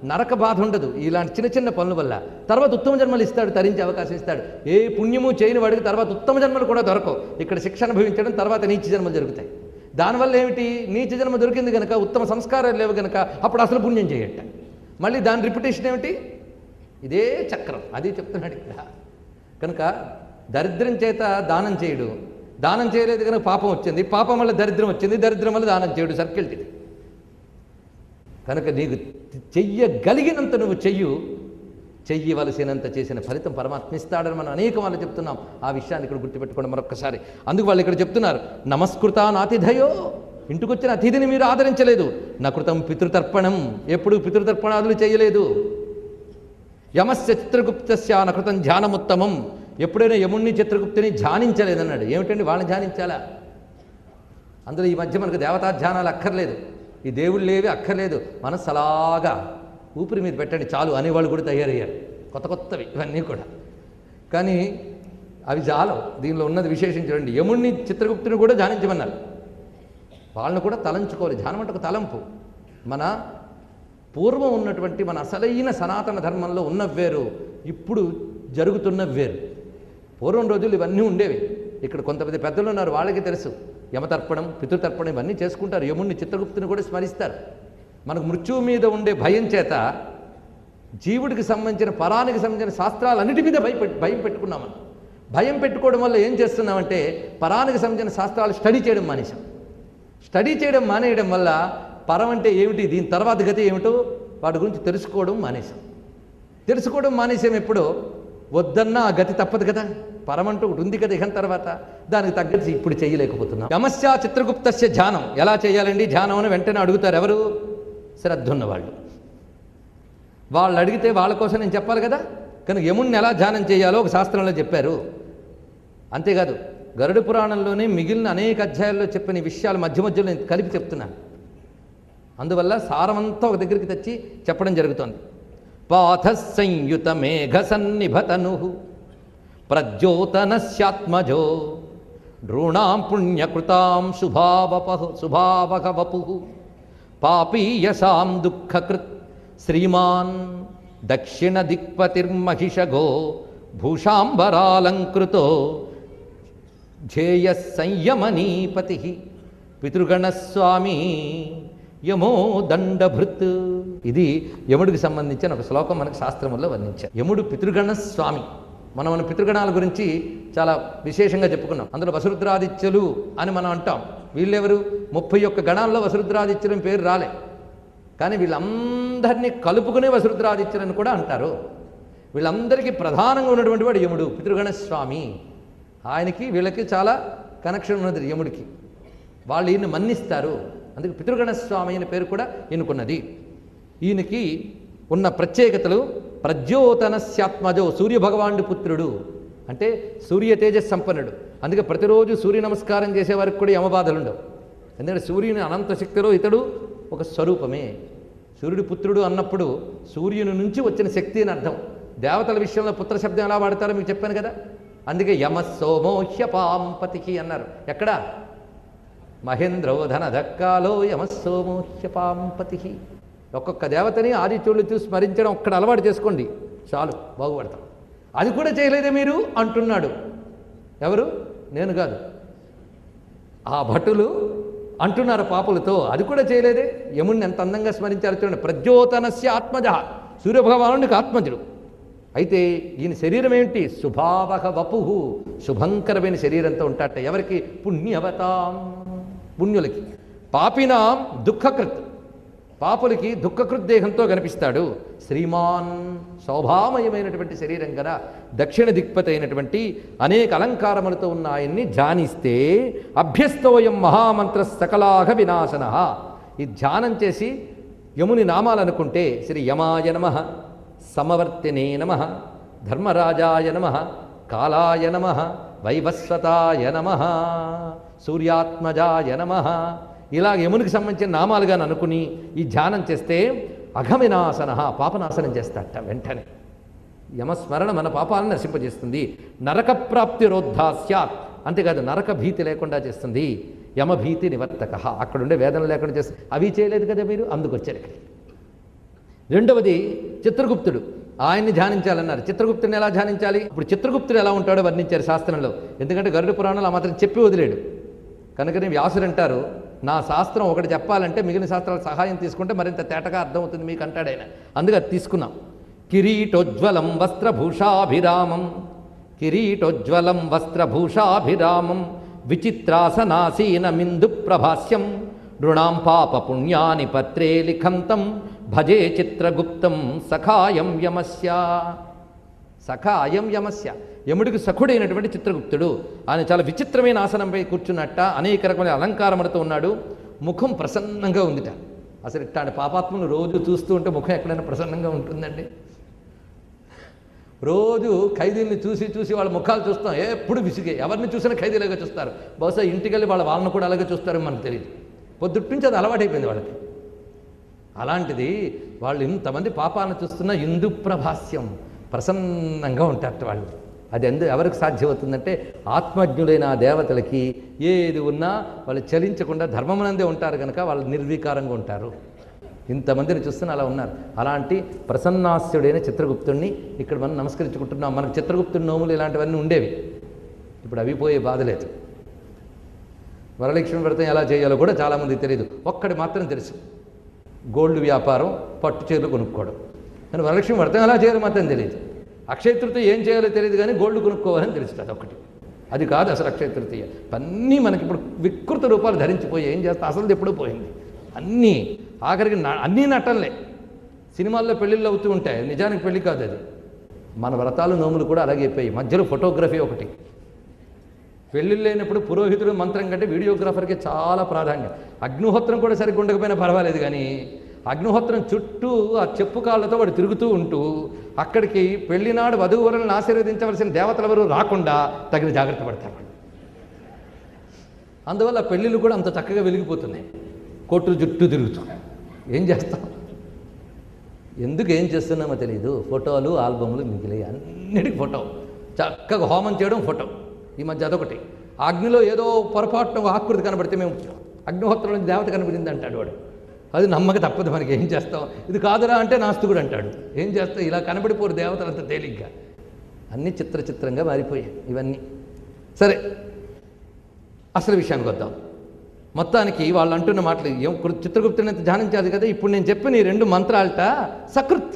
నరక బాధ ఉండదు ఇలాంటి చిన్న పనుల వల్ల. తర్వాత ఉత్తమ జన్మలు ఇస్తాడు, తరించే అవకాశం ఇస్తాడు. ఏ పుణ్యము చేయని వాడికి తర్వాత ఉత్తమ జన్మలు కూడా దొరకవు. ఇక్కడ శిక్ష అనుభవించడం, తర్వాత నీచ జన్మలు జరుగుతాయి. దానివల్ల ఏమిటి, నీచ జన్మ దొరికింది కనుక, ఉత్తమ సంస్కారాలు లేవు కనుక అప్పుడు అసలు పుణ్యం చేయట. మళ్ళీ దాని రిపిటేషన్ ఏమిటి, ఇదే చక్రం. అది చెప్తున్నాడు ఇక్కడ. కనుక దరిద్రం చేత దానం చేయడు, దానం చేయలేదు కనుక పాపం వచ్చింది, పాపం వల్ల దరిద్రం వచ్చింది, దరిద్రం వల్ల దానం చేయడు, సర్కిల్ ఇది. కనుక నీకు చెయ్యగలిగినంత నువ్వు చెయ్యవలసినంత చేసిన ఫలితం పరమాత్మ ఇస్తాడని మనం అనేక వాళ్ళు చెప్తున్నాం. ఆ విషయాన్ని ఇక్కడ గుర్తుపెట్టుకోండి మరొక్కసారి. అందుకు వాళ్ళు ఇక్కడ చెప్తున్నారు, నమస్కృత నాతిథయో, ఇంటికి వచ్చిన అతిథిని మీరు ఆదరించలేదు. నకృతం పితృతర్పణం, ఎప్పుడు పితృతర్పణాదులు చేయలేదు. యమస్య చిత్రగుప్తస్య నకృతం ధ్యానముత్తమం, ఎప్పుడైనా యముణ్ణి చిత్రగుప్తుని ధ్యానించలేదన్నాడు. ఏమిటండి వాళ్ళని ధ్యానించాలా? అందులో ఈ మధ్య మనకు దేవతా ధ్యానాలు అక్కర్లేదు, ఈ దేవుళ్ళేవి అక్కర్లేదు. మనస్సు అలాగా ఊపిరి మీద పెట్టండి చాలు అనేవాళ్ళు కూడా తయారయ్యారు, కొత్తవి ఇవన్నీ కూడా. కానీ అవి చాలవు, దీనిలో ఉన్నది విశేషం చూడండి. యముణ్ణి చిత్రగుప్తుని కూడా ధ్యానించమన్నారు. వాళ్ళని కూడా తలంచుకోవాలి. ధ్యానం అంటే ఒక తలంపు. మన పూర్వం ఉన్నటువంటి మన అసలైన సనాతన ధర్మంలో ఉన్నవేరు, ఇప్పుడు జరుగుతున్నవేరు. పూర్వం రోజులు ఇవన్నీ ఉండేవి. ఇక్కడ కొంతమంది పెద్దలు ఉన్నారు, వాళ్ళకి తెలుసు. యమతర్పణం, పితృతర్పణం ఇవన్నీ చేసుకుంటారు. యముణ్ణి చిత్రగుప్తుని కూడా స్మరిస్తారు. మనకు మృత్యువు మీద ఉండే భయం చేత జీవుడికి సంబంధించిన పరానికి సంబంధించిన శాస్త్రాలన్నిటి మీద భయం పెట్టుకున్నాం. మనం భయం పెట్టుకోవడం వల్ల ఏం చేస్తున్నామంటే పరానికి సంబంధించిన శాస్త్రాలు స్టడీ చేయడం మానేశాం. స్టడీ చేయడం మానేయడం వల్ల పరం అంటే ఏమిటి, దీని తర్వాత గతి ఏమిటో వాటి గురించి తెలుసుకోవడం మానేసాం. ఎప్పుడో వద్దన్నా ఆ గతి తప్పదు కదా. పరమంటూ ఒకటి ఉంది కదా ఇహం తర్వాత, దానికి తగ్గట్టు ఇప్పుడు చేయలేకపోతున్నాం. యమస్య చిత్రగుప్తస్య ధ్యానం ఎలా చేయాలండి ధ్యానం అని వెంటనే అడుగుతారు. ఎవరు? శ్రద్ధ ఉన్నవాళ్ళు. వాళ్ళు అడిగితే వాళ్ళ కోసం నేను చెప్పాలి కదా. కనుక యముణ్ణి ఎలా ధ్యానం చేయాలో ఒక శాస్త్రంలో చెప్పారు. అంతేకాదు గరుడ పురాణంలోనే మిగిలిన అనేక అధ్యాయాల్లో చెప్పిన విషయాలు మధ్యలో నేను కలిపి చెప్తున్నాను. అందువల్ల సారమంతా ఒక దగ్గరికి తెచ్చి చెప్పడం జరుగుతోంది. పాథ సంయుత మేఘ సన్నిభతను ప్రజ్యోతనస్యాత్మజో నృణాం పుణ్యకృతాం శుభావక వపు పాపీయసాం దుఃఖకృత్ శ్రీమాన్ దక్షిణ దిక్పతిర్మహిషగో భూషాంబరాలంకృతో ధ్యేయ సంయమనీపతి పితృగణస్వామి యమో దండభృత్. ఇది యముడికి సంబంధించిన ఒక శ్లోకం మనకు శాస్త్రముల్లో వర్ణించారు. యముడు పితృగణ స్వామి. మన పితృగణాల గురించి చాలా విశేషంగా చెప్పుకున్నాం. అందులో వసురుద్రాదిత్యులు అని మనం అంటాం. వీళ్ళెవరు? 31 గణాల్లో వసురుద్రాదిత్యులు పేరు రాలే, కానీ వీళ్ళందరినీ కలుపుకునే వసురుద్రాదిత్యులని కూడా అంటారు. వీళ్ళందరికీ ప్రధానంగా ఉన్నటువంటి వాడు యముడు, పితృగణ స్వామి. ఆయనకి వీళ్ళకి చాలా కనెక్షన్ ఉన్నది యముడికి. వాళ్ళు ఈయన మన్నిస్తారు. అందుకే పితృగణస్వామి అయిన పేరు కూడా ఈయనకున్నది. ఈయనకి ఉన్న ప్రత్యేకతలు ప్రద్యోతనస్యాత్మజో, సూర్యభగవానుడి పుత్రుడు, అంటే సూర్య తేజస్ సంపన్నుడు. అందుకే ప్రతిరోజు సూర్య నమస్కారం చేసేవారికి కూడా యమబాధలు ఉండవు. ఎందుకంటే సూర్యుని అనంత శక్తిలో ఇతడు ఒక స్వరూపమే. సూర్యుడి పుత్రుడు అన్నప్పుడు సూర్యుని నుంచి వచ్చిన శక్తి అని అర్థం. దేవతల విషయంలో పుత్ర శబ్దం ఎలా వాడతారో మీకు చెప్పాను కదా. అందుకే యమ సోమోహ్యపాంపతికి అన్నారు. ఎక్కడ? మహేంద్రోధన ధక్కాలో యమ సోమోహ్యపాంపతి. ఒక్కొక్క దేవతని ఆదిత్యుడు చూసి స్మరించడం ఒక్కడ అలవాటు చేసుకోండి, చాలు, బాగుపడతాం. అది కూడా చేయలేదే మీరు అంటున్నాడు. ఎవరు? నేను కాదు, ఆ భటులు అంటున్నారు పాపులతో. అది కూడా చేయలేదే. యముడిని ఎంత అందంగా స్మరించారు చూడండి. ప్రద్యోతనస్య ఆత్మజ, సూర్యభగవానుడికి ఆత్మజుడు. అయితే ఈయన శరీరం ఏమిటి? శుభావహ వపుహు, శుభంకరమైన శరీరంతో ఉంటాట. ఎవరికి? పుణ్యవతాం, పుణ్యులకి. పాపినాం దుఃఖకృత్, పాపులకి దుఃఖకృత్ దేహంతో కనిపిస్తాడు. శ్రీమాన్, శోభామయమైనటువంటి శరీరం కదా. దక్షిణ దిక్పతి అయినటువంటి అనేక అలంకారములతో ఉన్న ఆయన్ని ధ్యానిస్తే అభ్యస్తోయం మహామంత్ర సకలాఘ వినాశన. ఈ ధ్యానం చేసి యముని నామాలు అనుకుంటే శ్రీ యమాయ నమః, సమవర్తినే నమః, ధర్మరాజాయ నమః, కాలాయ నమః, వైవస్వతాయ నమః, సూర్యాత్మజాయ నమః, ఇలా యమునికి సంబంధించిన నామాలుగా అనుకుని ఈ ధ్యానం చేస్తే అఘమినాశన, పాపనాశనం చేస్తాట వెంటనే. యమస్మరణ మన పాపాలను నశింపజేస్తుంది. నరక ప్రాప్తిరోద్ధా స్యాత్, అంతేకాదు నరక భీతి లేకుండా చేస్తుంది. యమభీతి నివర్తక, అక్కడుండే వేదన లేకుండా చేస్తుంది. అవి చేయలేదు కదా మీరు, అందుకు వచ్చారు ఇక్కడికి. రెండవది చిత్రగుప్తుడు, ఆయన్ని ధ్యానించాలన్నారు. చిత్రగుప్తుని ఎలా ధ్యానించాలి? ఇప్పుడు చిత్రగుప్తుడు ఎలా ఉంటాడో వర్ణించారు శాస్త్రంలో. ఎందుకంటే గరుడ పురాణంలో ఆ మాత్రం చెప్పి వదిలేడు. కనుకనే వ్యాసుడు అంటారు, నా శాస్త్రం ఒకటి చెప్పాలంటే మిగిలిన శాస్త్రాల సహాయం తీసుకుంటే మరింత తేటగా అర్థమవుతుంది మీకు అంటాడు ఆయన. అందుకే అది తీసుకున్నాం. కిరీటోజ్వలం వస్త్రభూషాభిరామం, కిరీటోజ్వలం వస్త్రభూషాభిరామం, విచిత్రాసనాసీన మిందు ప్రభాస్యం, నృణాం పాప పుణ్యాని పత్రే లిఖంతం, భజే చిత్రగుప్తం సఖాయం యమస్య. సఖాయం యమస్య, యముడికి సఖుడైనటువంటి చిత్రగుప్తుడు. ఆయన చాలా విచిత్రమైన ఆసనంపై కూర్చున్నట్ట, అనేక రకమైన అలంకారములతో ఉన్నాడు. ముఖం ప్రసన్నంగా ఉందిట. అసలు ఇట్లాంటి పాపాత్మను రోజు చూస్తూ ఉంటే ముఖం ఎక్కడైనా ప్రసన్నంగా ఉంటుందండి? రోజు ఖైదీల్ని చూసి చూసి వాళ్ళ ముఖాలు చూస్తాం, ఎప్పుడు విసిగే. ఎవరిని చూసినా ఖైదీలాగా చూస్తారు. బహుశా ఇంటికెళ్ళి వాళ్ళని కూడా అలాగే చూస్తారో మనకు తెలియదు. పొద్దుటి నుంచి అది అలవాటైపోయింది వాళ్ళకి. అలాంటిది వాళ్ళు ఇంతమంది పాపాలను చూస్తున్నా ఇందు ప్రభాస్యం, ప్రసన్నంగా ఉంటారట వాళ్ళు. అది ఎవరికి సాధ్యమవుతుందంటే ఆత్మజ్ఞులైన ఆ దేవతలకి ఏది ఉన్నా వాళ్ళు చలించకుండా ధర్మమునందే ఉంటారు కనుక వాళ్ళు నిర్వికారంగా ఉంటారు. ఇంతమందిని చూస్తున్న అలా ఉన్నారు. అలాంటి ప్రసన్నాస్యుడైన చిత్రగుప్తుడిని ఇక్కడ మనం నమస్కరించుకుంటున్నాం. మనకు చిత్రగుప్తుడి నోములు ఇలాంటివన్నీ ఉండేవి, ఇప్పుడు అవి పోయే బాధ లేదు. వరలక్ష్మి వ్రతం ఎలా చేయాలో కూడా చాలామందికి తెలియదు. ఒక్కడి మాత్రం తెలుసు, గోల్డ్ వ్యాపారం, పట్టు చీరలు కొనుక్కోవడం. కానీ వరలక్ష్మి వ్రతం ఎలా చేయాలో మాత్రం తెలియదు. అక్షయ తృతీయ ఏం చేయాలో తెలియదు, కానీ గోల్డ్ కొనుక్కోవాలని తెలుస్తుంది. అదొకటి. అది కాదు అసలు అక్షయ తృతీయ. అన్నీ మనకి ఇప్పుడు వికృత రూపాలు ధరించిపోయి ఏం చేస్తా, అసలు ఎప్పుడూ పోయింది. అన్నీ ఆఖరికి అన్నీ నటనలే. సినిమాల్లో పెళ్ళిళ్ళు అవుతూ ఉంటాయి, నిజానికి పెళ్ళి కాదు అది. మన వ్రతాలు నోములు కూడా అలాగే అయిపోయి. మధ్యలో ఫోటోగ్రఫీ ఒకటి. పెళ్ళిళ్ళు లేనప్పుడు పురోహితుడు మంత్రం కంటే వీడియోగ్రాఫర్కి చాలా ప్రాధాన్యం. అగ్నిహోత్రం కూడా సరిగ్గా ఉండకపోయినా పర్వాలేదు, కానీ అగ్నిహోత్రం చుట్టూ ఆ చెప్పు కాళ్ళతో వాడు తిరుగుతూ ఉంటూ అక్కడికి పెళ్లినాడు వధువులను ఆశీర్వదించవలసిన దేవతలు ఎవరు రాకుండా తగిన జాగ్రత్త పడతారు. అందువల్ల పెళ్ళిళ్ళు కూడా అంత చక్కగా వెలిగిపోతున్నాయి. కోట్లు చుట్టూ తిరుగుతూ ఏం చేస్తాం, ఎందుకు ఏం చేస్తున్నామో తెలియదు. ఫోటోలు ఆల్బములు మిగిలి అన్నిటికీ ఫోటో, చక్కగా హోమం చేయడం ఫోటో. ఈ మధ్య అదొకటి. అగ్నిలో ఏదో పొరపాటున ఆకృతి కనబడితే మేము అగ్నిహోత్రం నుంచి దేవత కనబడింది అంటాడు వాడు. అది నమ్మక తప్పదు, మనకి ఏం చేస్తాం. ఇది కాదురా అంటే నాస్తికుడు అంటాడు. ఏం చేస్తాం, ఇలా కనబడిపోరు దేవతలు అంత తేలిగ్గా. అన్నీ చిత్రంగా మారిపోయాయి ఇవన్నీ. సరే, అసలు విషయానికి వద్దాం. మొత్తానికి వాళ్ళు అంటున్న మాటలు చిత్రగుప్తుని ధ్యానించాలి కదా. ఇప్పుడు నేను చెప్పిన ఈ 2 మంత్రాలట సకృత్.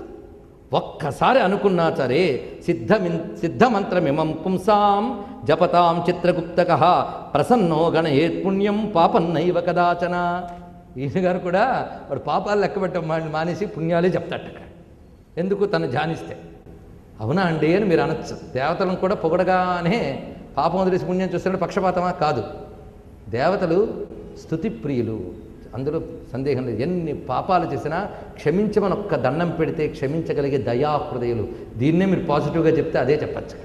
ఒక్కసారి అనుకున్నా సరే సిద్ధమంత్రమిమం పుంసాం జపతాం చిత్రగుప్తక ప్రసన్నో గణయేత్ పుణ్యం పాపన్నైవ కదాచన. ఈయన గారు కూడా వాడు పాపాలు లెక్కబెట్టడం మానేసి పుణ్యాలే చెప్తాట. ఎందుకు? తను ధ్యానిస్తే. అవునా అండి అని మీరు అనొచ్చు. దేవతలను కూడా పొగడగానే పాపం వదిలేసి పుణ్యం చూస్తున్నాడు పక్షపాతమా? కాదు. దేవతలు స్తుతి ప్రియులు, అందులో సందేహం లేదు. ఎన్ని పాపాలు చేసినా క్షమించమని ఒక్క దండం పెడితే క్షమించగలిగే దయాహృదయులు. దీన్నే మీరు పాజిటివ్గా చెప్తే అదే చెప్పచ్చు.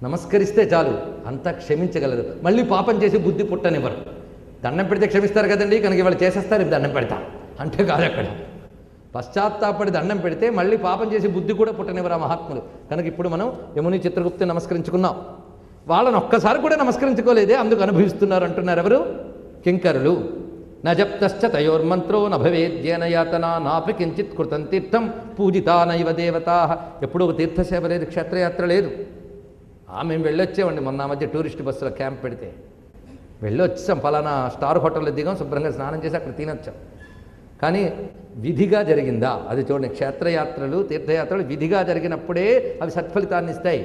నమస్కరిస్తే చాలు అంతా క్షమించగలరు. మళ్ళీ పాపం చేసి బుద్ధి పుట్టనివ్వరు. దండం పెడితే క్షమిస్తారు కదండి, కనుక ఇవాళ చేసేస్తారు, ఇప్పుడు దండం పెడతా అంటే కాదు. అక్కడ పశ్చాత్తాపడి దండం పెడితే మళ్ళీ పాపం చేసి బుద్ధి కూడా పుట్టనివ్వరు ఆ మహాత్ములు. కనుక ఇప్పుడు మనం యముని చిత్రగుప్తుని నమస్కరించుకున్నాం. వాళ్ళని ఒక్కసారి కూడా నమస్కరించుకోలేదే, అందుకు అనుభవిస్తున్నారు అంటున్నారు ఎవరు? కింకరులు. నజప్తశ్చ తయోర్మంత్రో నభవేద్యేన యాతన నాపి కించిత్ కృతం తీర్థం పూజితా నైవ దేవతా. ఎప్పుడూ ఒక తీర్థసేవ లేదు, క్షేత్రయాత్ర లేదు. మేము వెళ్ళొచ్చామండి మొన్న మధ్య టూరిస్ట్ బస్సులో క్యాంప్ పెడితే వెళ్ళొచ్చాం. ఫలానా స్టార్ హోటల్లో దిగాం, శుభ్రంగా స్నానం చేసి అక్కడ తినొచ్చాం. కానీ విధిగా జరిగిందా అది చూడండి. క్షేత్రయాత్రలు తీర్థయాత్రలు విధిగా జరిగినప్పుడే అవి సత్ఫలితాన్ని ఇస్తాయి.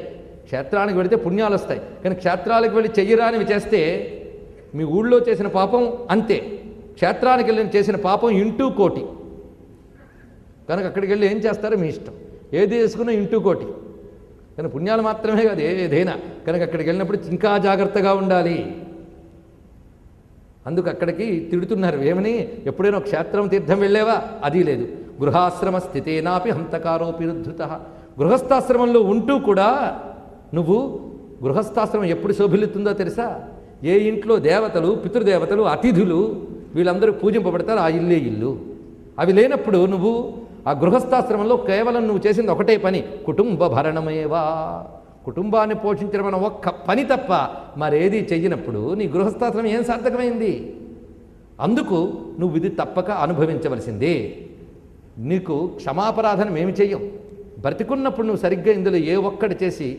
క్షేత్రానికి వెళితే పుణ్యాలు వస్తాయి. కానీ క్షేత్రాలకు వెళ్ళి చెయ్యరానివి చేస్తే మీ ఊళ్ళో చేసిన పాపం అంతే, క్షేత్రానికి వెళ్ళి చేసిన పాపం ఇంటూ కోటి. కనుక అక్కడికి వెళ్ళి ఏం చేస్తారో మీ ఇష్టం, ఏది వేసుకున్నా ఇంటూ కోటి. కానీ పుణ్యాలు మాత్రమే కాదు ఏదైనా. కనుక అక్కడికి వెళ్ళినప్పుడు ఇంకా జాగ్రత్తగా ఉండాలి. అందుకు అక్కడికి తిడుతున్నారు ఏమని, ఎప్పుడైనా క్షేత్రం తీర్థం వెళ్ళేవా? అది లేదు. గృహాశ్రమ స్థితేనాపి హంతకారోపి రుద్ధృత. గృహస్థాశ్రమంలో ఉంటూ కూడా నువ్వు, గృహస్థాశ్రమం ఎప్పుడు శోభిల్లుతుందో తెలుసా? ఏ ఇంట్లో దేవతలు, పితృదేవతలు, అతిథులు వీళ్ళందరూ పూజింపబడతారు, ఆ ఇల్లే ఇల్లు. అవి లేనప్పుడు నువ్వు ఆ గృహస్థాశ్రమంలో కేవలం నువ్వు చేసింది ఒకటే పని, కుటుంబ భరణమేవా. కుటుంబాన్ని పోషించడం అన్న ఒక్క పని తప్ప మరేది చెయ్యినప్పుడు నీ గృహస్థాశ్రమం ఏం సార్థకమైంది? అందుకు నువ్వు ఇది తప్పక అనుభవించవలసిందే. నీకు క్షమాపరాధనం ఏమి చెయ్యం. బ్రతికున్నప్పుడు నువ్వు సరిగ్గా ఇందులో ఏ ఒక్కటి చేసి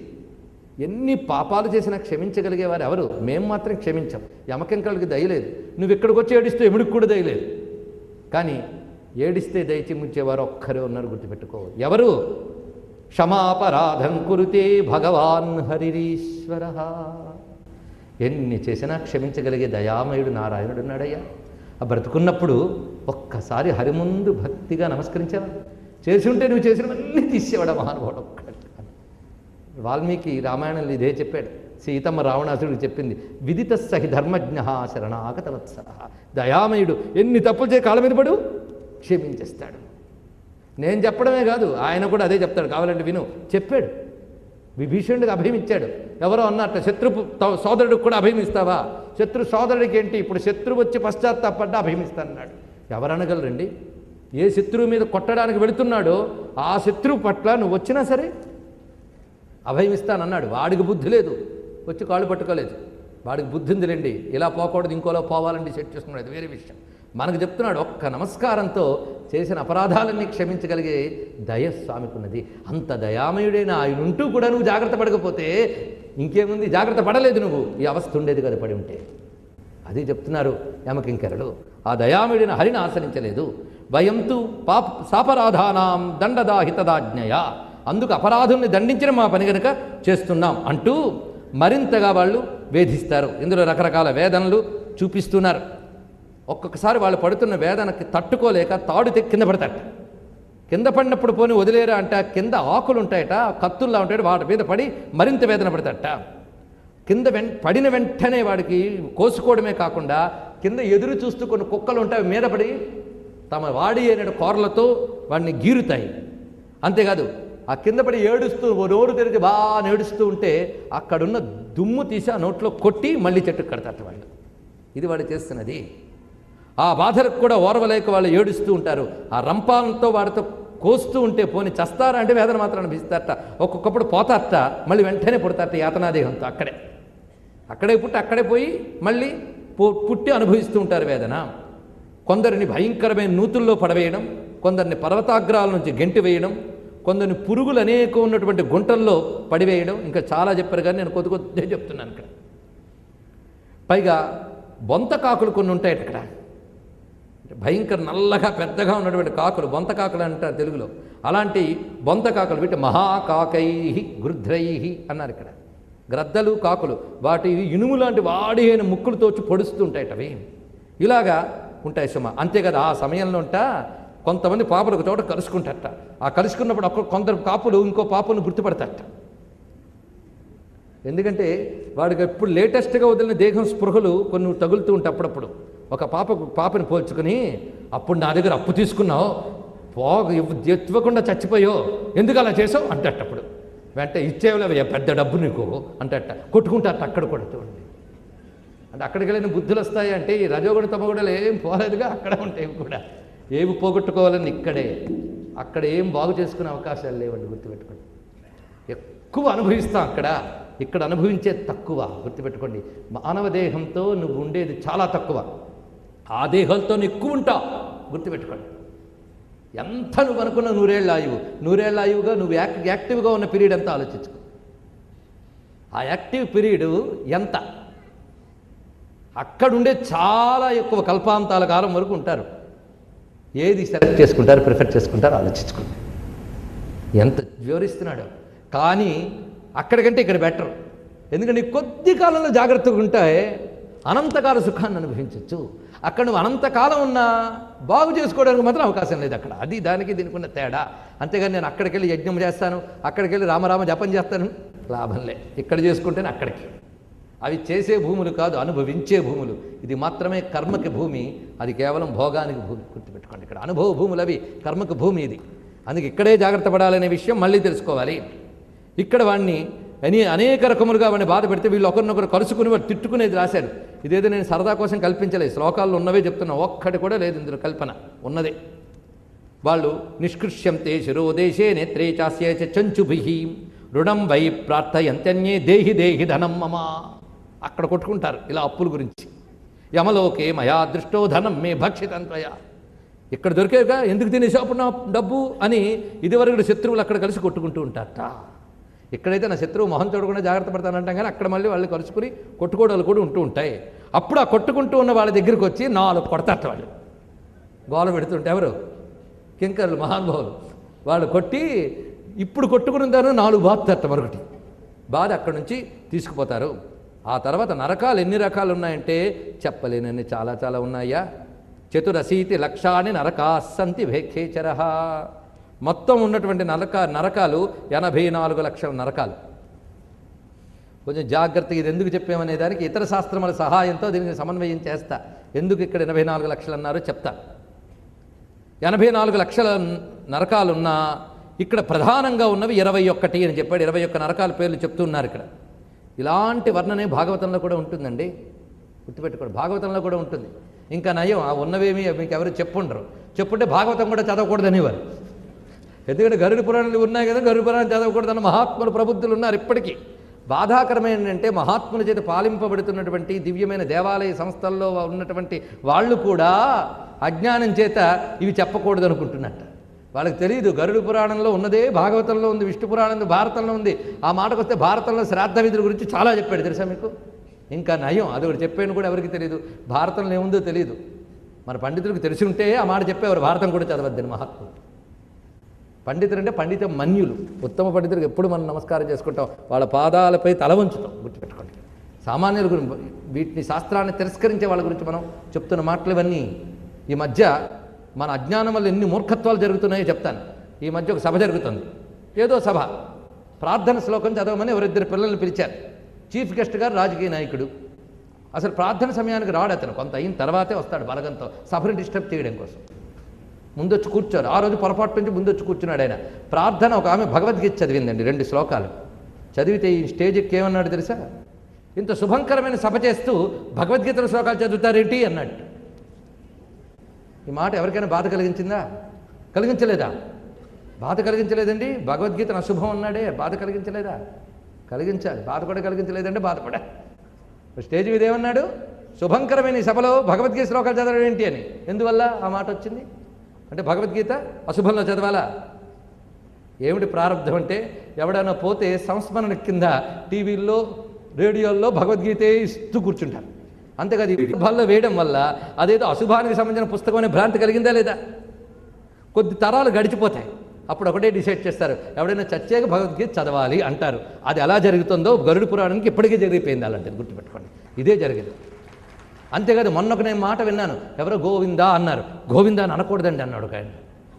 ఎన్ని పాపాలు చేసినా క్షమించగలిగేవారు ఎవరు? మేము మాత్రం క్షమించాం. యమకింకలకి దయలేదు. నువ్వు ఇక్కడికి వచ్చి ఏడిస్తే ఎముడికి కూడా దయలేదు. కానీ ఏడిస్తే దయచిముంచేవారు ఒక్కరే ఉన్నారు, గుర్తుపెట్టుకో. ఎవరు? క్షమాపరాధం కురుతే భగవాన్ హరిరీశ్వర. ఎన్ని చేసినా క్షమించగలిగే దయామయుడు నారాయణుడు ఉన్నాడయ్యా. ఆ బ్రతుకున్నప్పుడు ఒక్కసారి హరి ముందు భక్తిగా నమస్కరించావా? చేసి ఉంటే నువ్వు చేసినవన్నీ తీసేవాడు మహానుభావుడు ఒక్కడు. వాల్మీకి రామాయణంలో ఇదే చెప్పాడు. సీతమ్మ రావణాసుడికి చెప్పింది, విదిత సహి ధర్మజ్ఞ శరణాగత వత్సర. దయామయుడు ఎన్ని తప్పులు చేసి కాళ్ళ మీద పడు క్షమించేస్తాడు. నేను చెప్పడమే కాదు, ఆయన కూడా అదే చెప్తాడు. కావాలంటే విను. చెప్పాడు, విభీషణుడికి అభయం ఇచ్చాడు. ఎవరో అన్నట్టు శత్రు సోదరుడికి కూడా అభయం ఇస్తావా? శత్రు సోదరుడికి ఏంటి, ఇప్పుడు శత్రువు వచ్చి పశ్చాత్తాపడ్డా అభయం ఇస్తానన్నాడు. ఎవరనగలరండి? ఏ శత్రువు మీద కొట్టడానికి వెళుతున్నాడో ఆ శత్రువు పట్ల నువ్వు వచ్చినా సరే అభయం ఇస్తానన్నాడు. వాడికి బుద్ధి లేదు, వచ్చి కాళ్ళు పట్టుకోలేదు. వాడికి బుద్ధి ఉందిలేండి, ఇలా పోకూడదు ఇంకోలా పోవాలండి సెట్ చేసుకున్నాడు, వేరే విషయం. మనకు చెప్తున్నాడు, ఒక్క నమస్కారంతో చేసిన అపరాధాలన్నీ క్షమించగలిగే దయ స్వామికి ఉన్నది. అంత దయామయుడైన ఆయన ఉంటూ కూడా నువ్వు జాగ్రత్త పడకపోతే ఇంకేముంది? జాగ్రత్త పడలేదు నువ్వు, ఈ అవస్థ ఉండేది కదా పడి ఉంటే. అది చెప్తున్నారు యమకింకరులు. ఆ దయామయుడిని హరిని ఆశ్రయించలేదు. భయంతు సాపరాధానాం దండదాహితదాజ్ఞయ. అందుకు అపరాధుల్ని దండించడం మా పని కనుక చేస్తున్నాం అంటూ మరింతగా వాళ్ళు వేధిస్తారు. ఇందులో రకరకాల వేదనలు చూపిస్తున్నారు. ఒక్కొక్కసారి వాళ్ళు పడుతున్న వేదనకి తట్టుకోలేక తాడు కింద పడతాట. కింద పడినప్పుడు పోని వదిలేరా అంటే కింద ఆకులు ఉంటాయట, కత్తుల్లా ఉంటాయట, వాటి మీద పడి మరింత వేదన పడతాట. కింద పడిన వెంటనే వాడికి కోసుకోవడమే కాకుండా కింద ఎదురు చూస్తూ కొన్ని కుక్కలు ఉంటాయి, మీద పడి తమ వాడి అయిన కోరలతో వాడిని గీరుతాయి. అంతేకాదు ఆ కింద పడి ఏడుస్తూ నోరు తెరిచి బాగా ఏడుస్తూ ఉంటే అక్కడున్న దుమ్ము తీసి ఆ నోట్లో కొట్టి మళ్ళీ చెట్టుకు కడతారట వాళ్ళు. ఇది వాడు చేస్తున్నది. ఆ బాధలకు కూడా ఓర్వలేక వాళ్ళు ఏడుస్తూ ఉంటారు. ఆ రంపాలతో వాడితో కోస్తూ ఉంటే పోని చస్తారా అంటే వేదన మాత్రం అనిపిస్తారట. ఒక్కొక్కప్పుడు పోతారట, మళ్ళీ వెంటనే పుడతారట యాతనాదేహంతో. అక్కడే పుట్టి అక్కడే పోయి మళ్ళీ పుట్టి అనుభవిస్తూ ఉంటారు వేదన. కొందరిని భయంకరమైన నూతుల్లో పడవేయడం, కొందరిని పర్వతాగ్రాల నుంచి గెంటి వేయడం, కొందరిని పురుగులు అనేక ఉన్నటువంటి గుంటల్లో పడివేయడం, ఇంకా చాలా చెప్పారు కానీ నేను కొద్దిగా చెప్తున్నాను ఇక్కడ. పైగా బొంత కాకులు కొన్ని ఉంటాయి ఇక్కడ, భయంకర నల్లగా పెద్దగా ఉన్నటువంటి కాకులు, బొంత కాకులు అంటారు తెలుగులో. అలాంటి బొంత కాకులు వీటి మహాకాకై గృధ్రై అన్నారు ఇక్కడ. గ్రద్దలు కాకులు, వాటి ఇనుము లాంటి వాడి అయిన ముక్కులతో వచ్చి పొడుస్తూ ఉంటాయి అవి. ఇలాగా ఉంటాయి సుమ. అంతేకాదు ఆ సమయంలో కొంతమంది పాపలు ఒక చోట కలుసుకుంటారట. ఆ కలుసుకున్నప్పుడు కొందరు కాపులు ఇంకో పాపను గుర్తుపడతారట. ఎందుకంటే వాడికి ఎప్పుడు లేటెస్ట్గా వదిలిన దేహం స్పృహలు కొన్ని తగులుతూ ఉంటాయి అప్పుడప్పుడు. ఒక పాపని పోల్చుకుని, అప్పుడు నా దగ్గర అప్పు తీసుకున్నావు, ఇవ్వకుండా చచ్చిపోయో, ఎందుకు అలా చేసావు అంటప్పుడు వెంట ఇచ్చేవలేవయ్యా పెద్ద డబ్బు నీకు అంటట కొట్టుకుంటారట. అక్కడ కూడా చూడండి, అంటే అక్కడికి వెళ్ళిన బుద్ధులు వస్తాయి అంటే ఈ రజోగుణ తమగుణలు ఏం పోలేదుగా, అక్కడ ఉంటాయి కూడా. ఏమి పోగొట్టుకోవాలని ఇక్కడే, అక్కడ ఏం బాగు చేసుకునే అవకాశాలు లేవండి, గుర్తుపెట్టుకోండి. ఎక్కువ అనుభవిస్తాం అక్కడ, ఇక్కడ అనుభవించేది తక్కువ, గుర్తుపెట్టుకోండి. మానవ దేహంతో నువ్వు ఉండేది చాలా తక్కువ, ఆ దేహంతో ఎక్కువ ఉంటావు, గుర్తుపెట్టుకోండి. ఎంత నువ్వు అనుకున్న నూరేళ్ళ ఆయువుగా నువ్వు యాక్టివ్గా ఉన్న పీరియడ్ ఎంత ఆలోచించుకో. ఆ యాక్టివ్ పీరియడ్ ఎంత, అక్కడుండే చాలా ఎక్కువ కల్పాంతాల కాలం వరకు ఉంటారు. ఏది సెలెక్ట్ చేసుకుంటారు, ప్రిఫర్ చేసుకుంటారు, ఆలోచించుకోండి. ఎంత వివరిస్తున్నాడు. కానీ అక్కడికంటే ఇక్కడ బెటర్. ఎందుకంటే కొద్ది కాలంలో జాగ్రత్తగా ఉంటే అనంతకాల సుఖాన్ని అనుభవించవచ్చు. అక్కడ నువ్వు అనంతకాలం ఉన్నా బాగు చేసుకోవడానికి మాత్రం అవకాశం లేదు అక్కడ. అది దానికి దీనికి ఉన్న తేడా. అంతేగాని నేను అక్కడికి వెళ్ళి యజ్ఞం చేస్తాను, అక్కడికి వెళ్ళి రామరామ జపం చేస్తాను, లాభంలే. ఇక్కడ చేసుకుంటేనే అక్కడికి. అవి చేసే భూములు కాదు, అనుభవించే భూములు. ఇది మాత్రమే కర్మకి భూమి, అది కేవలం భోగానికి భూమి, గుర్తుపెట్టుకోండి. ఇక్కడ అనుభవ భూములు అవి, కర్మకు భూమి ఇది. అందుకే ఇక్కడే జాగ్రత్త పడాలనే విషయం మళ్ళీ తెలుసుకోవాలి. ఇక్కడ వాడిని అనేక రకములుగా వాడిని బాధ పెడితే వీళ్ళు ఒకరినొకరు కలుసుకుని వాడు తిట్టుకునేది రాశారు. ఇదేదో నేను సరదా కోసం కల్పించలేదు, శ్లోకాల్లో ఉన్నవే చెప్తున్నా, ఒక్కటి కూడా లేదు ఇందులో కల్పన, ఉన్నదే. వాళ్ళు నిష్కృష్యంతే శిరోదేశే నేత్రే చాస్యే చంచుభిహి రుణం వై ప్రార్థయంత్యన్యే దేహి దేహి ధనం మమ. అక్కడ కొట్టుకుంటారు ఇలా అప్పుల గురించి. యమలోకే మయా దృష్టో ధనం మే భక్షితంత్వయ. ఇక్కడ దొరికేగా ఎందుకు తినేసాపు నా డబ్బు అని ఇదివరకు శత్రువులు అక్కడ కలిసి కొట్టుకుంటూ ఉంటారట. ఇక్కడైతే నా శత్రువు మొహం చూడకుండా జాగ్రత్త పడతానంటాం, కానీ అక్కడ మళ్ళీ వాళ్ళు కలుసుకుని కొట్టుకోవడాలు కూడా ఉంటూ ఉంటాయి. అప్పుడు ఆ కొట్టుకుంటూ ఉన్న వాళ్ళ దగ్గరికి వచ్చి 4 కొడతారట. వాళ్ళు గోల పెడుతుంటే ఎవరు కింకరులు మహానుభావులు వాళ్ళు కొట్టి ఇప్పుడు కొట్టుకుని దాన్ని 4 బాధతారట. మరొకటి బాధ అక్కడి నుంచి తీసుకుపోతారు. ఆ తర్వాత నరకాలు ఎన్ని రకాలు ఉన్నాయంటే చెప్పలేనని చాలా చాలా ఉన్నాయా. చతురశీతి లక్షాన్ని నరకాస్సంతి భేఖేచర. మొత్తం ఉన్నటువంటి నరకాలు 84 లక్షల నరకాలు. కొంచెం జాగ్రత్తగా ఇది ఎందుకు చెప్పామనే దానికి ఇతర శాస్త్రముల సహాయంతో దీనికి సమన్వయం చేస్తా. ఎందుకు ఇక్కడ 84 లక్షలు అన్నారో చెప్తా. 84 లక్షల నరకాలున్నా ఇక్కడ ప్రధానంగా ఉన్నవి 21 అని చెప్పాడు. 21 నరకాల పేర్లు చెప్తున్నారు ఇక్కడ. ఇలాంటి వర్ణనే భాగవతంలో కూడా ఉంటుందండి, గుర్తుపెట్టుకోండి. భాగవతంలో కూడా ఉంటుంది. ఇంకా నయం, ఆ ఉన్నవేమీ మీకు ఎవరు చెప్పుంటే భాగవతం కూడా చదవకూడదనేవారు. ఎందుకంటే గరుడ పురాణాలు ఉన్నాయి కదా, గరుడ పురాణం చదవకూడదన్న మహాత్ములు ప్రబుద్ధులు ఉన్నారు ఇప్పటికీ. బాధాకరమైనంటే మహాత్ముల చేత పాలింపబడుతున్నటువంటి దివ్యమైన దేవాలయ సంస్థల్లో ఉన్నటువంటి వాళ్ళు కూడా అజ్ఞానం చేత ఇవి చెప్పకూడదు అనుకుంటున్నట్ట. వాళ్ళకి తెలియదు గరుడ పురాణంలో ఉన్నదే భాగవతంలో ఉంది, విష్ణు పురాణంలో, భారతంలో ఉంది. ఆ మాటకు వస్తే భారతంలో శ్రాద్ధ విధుల గురించి చాలా చెప్పాడు, తెలుసా మీకు? ఇంకా నయం, అది ఒకటి చెప్పాను కూడా ఎవరికి తెలియదు. భారతంలో ఏముందో తెలియదు. మన పండితులకు తెలిసి ఉంటే ఆ మాట చెప్పేవారు, భారతం కూడా చదవద్దని మహాత్ములు. పండితులు అంటే పండిత మన్యులు, ఉత్తమ పండితులకు ఎప్పుడు మనం నమస్కారం చేసుకుంటాం, వాళ్ళ పాదాలపై తల వంచుతాం, గుర్తుపెట్టుకోండి. సామాన్యుల గురించి, వీటిని శాస్త్రాన్ని తిరస్కరించే వాళ్ళ గురించి మనం చెప్తున్న మాటలు ఇవన్నీ. ఈ మధ్య మన అజ్ఞానం వల్ల ఎన్ని మూర్ఖత్వాలు జరుగుతున్నాయో చెప్తాను. ఈ మధ్య ఒక సభ జరుగుతుంది, ఏదో సభ, ప్రార్థన శ్లోకం చదవమని ఎవరిద్దరు పిల్లల్ని పిలిచారు. చీఫ్ గెస్ట్ గారు రాజకీయ నాయకుడు. అసలు ప్రార్థన సమయానికి రాడు అతను, కొంత అయిన తర్వాతే వస్తాడు బలగంతో సభను డిస్టర్బ్ చేయడం కోసం. ముందొచ్చి కూర్చోరు. ఆ రోజు పొరపాటు నుంచి ముందొచ్చి కూర్చున్నాడు ఆయన. ప్రార్థన ఒక ఆమె భగవద్గీత చదివిందండి, 2 శ్లోకాలు చదివితే ఈ స్టేజ్ ఎక్కి ఏమన్నాడు తెలుసా? ఇంత శుభంకరమైన సభ చేస్తూ భగవద్గీతల శ్లోకాలు చదువుతారేంటి అన్నాడు. ఈ మాట ఎవరికైనా బాధ కలిగించిందా? కలిగించలేదా? బాధ కలిగించలేదండి. భగవద్గీతను అశుభం అన్నాడే, బాధ కలిగించలేదా? కలిగించాలి. బాధ కూడా కలిగించలేదంటే బాధపడా. స్టేజ్ మీద ఏమన్నాడు? శుభంకరమైన ఈ సభలో భగవద్గీత శ్లోకాలు చదవడం ఏంటి అని. ఎందువల్ల ఆ మాట వచ్చింది అంటే భగవద్గీత అశుభంలో చదవాలా? ఏమిటి ప్రారంభం అంటే, ఎవడైనా పోతే సంస్మరణ కింద టీవీల్లో రేడియోల్లో భగవద్గీత ఇస్తూ కూర్చుంటారు. అంతేకాదు ఈ సభల్లో వేయడం వల్ల అదేదో అశుభానికి సంబంధించిన పుస్తకం అనే భ్రాంతి కలిగిందా లేదా? కొద్ది తరాలు గడిచిపోతాయి, అప్పుడు ఒకటే డిసైడ్ చేస్తారు, ఎవడైనా చచ్చాక భగవద్గీత చదవాలి అంటారు. అది ఎలా జరుగుతుందో గరుడ పురాణానికి ఇప్పటికే జరిగిపోయింది. అలాంటిది గుర్తుపెట్టుకోండి, ఇదే జరిగింది. అంతేకాదు మొన్నొక నేను మాట విన్నాను, ఎవరో గోవిందా అన్నారు. గోవిందా అని అనకూడదండి అన్నాడు ఒక ఆయన.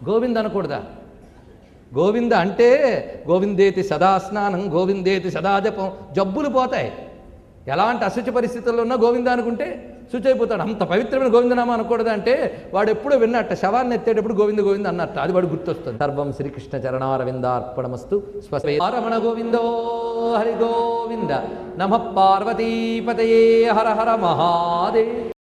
గోవింద అనకూడదా? గోవింద అంటే గోవిందేతి సదా స్నానం, గోవిందేతి సదా జపం, జబ్బులు పోతాయి. ఎలాంటి అశుచి పరిస్థితుల్లో ఉన్నా గోవింద అనుకుంటే శుచి అయిపోతాడు. అంత పవిత్రమైన గోవిందనామా అనకూడదు అంటే వాడు ఎప్పుడూ విన్నట్ట, శవాన్ని ఎత్తేటప్పుడు గోవింద గోవింద అన్నట్ట, అది వాడు గుర్తొస్తుంది. సర్వం శ్రీకృష్ణ చరణారవిందార్పణమస్తు. రమణ గోవిందో హరి గోవింద. నమః పార్వతీపతయే హర హర మహాదేవ్.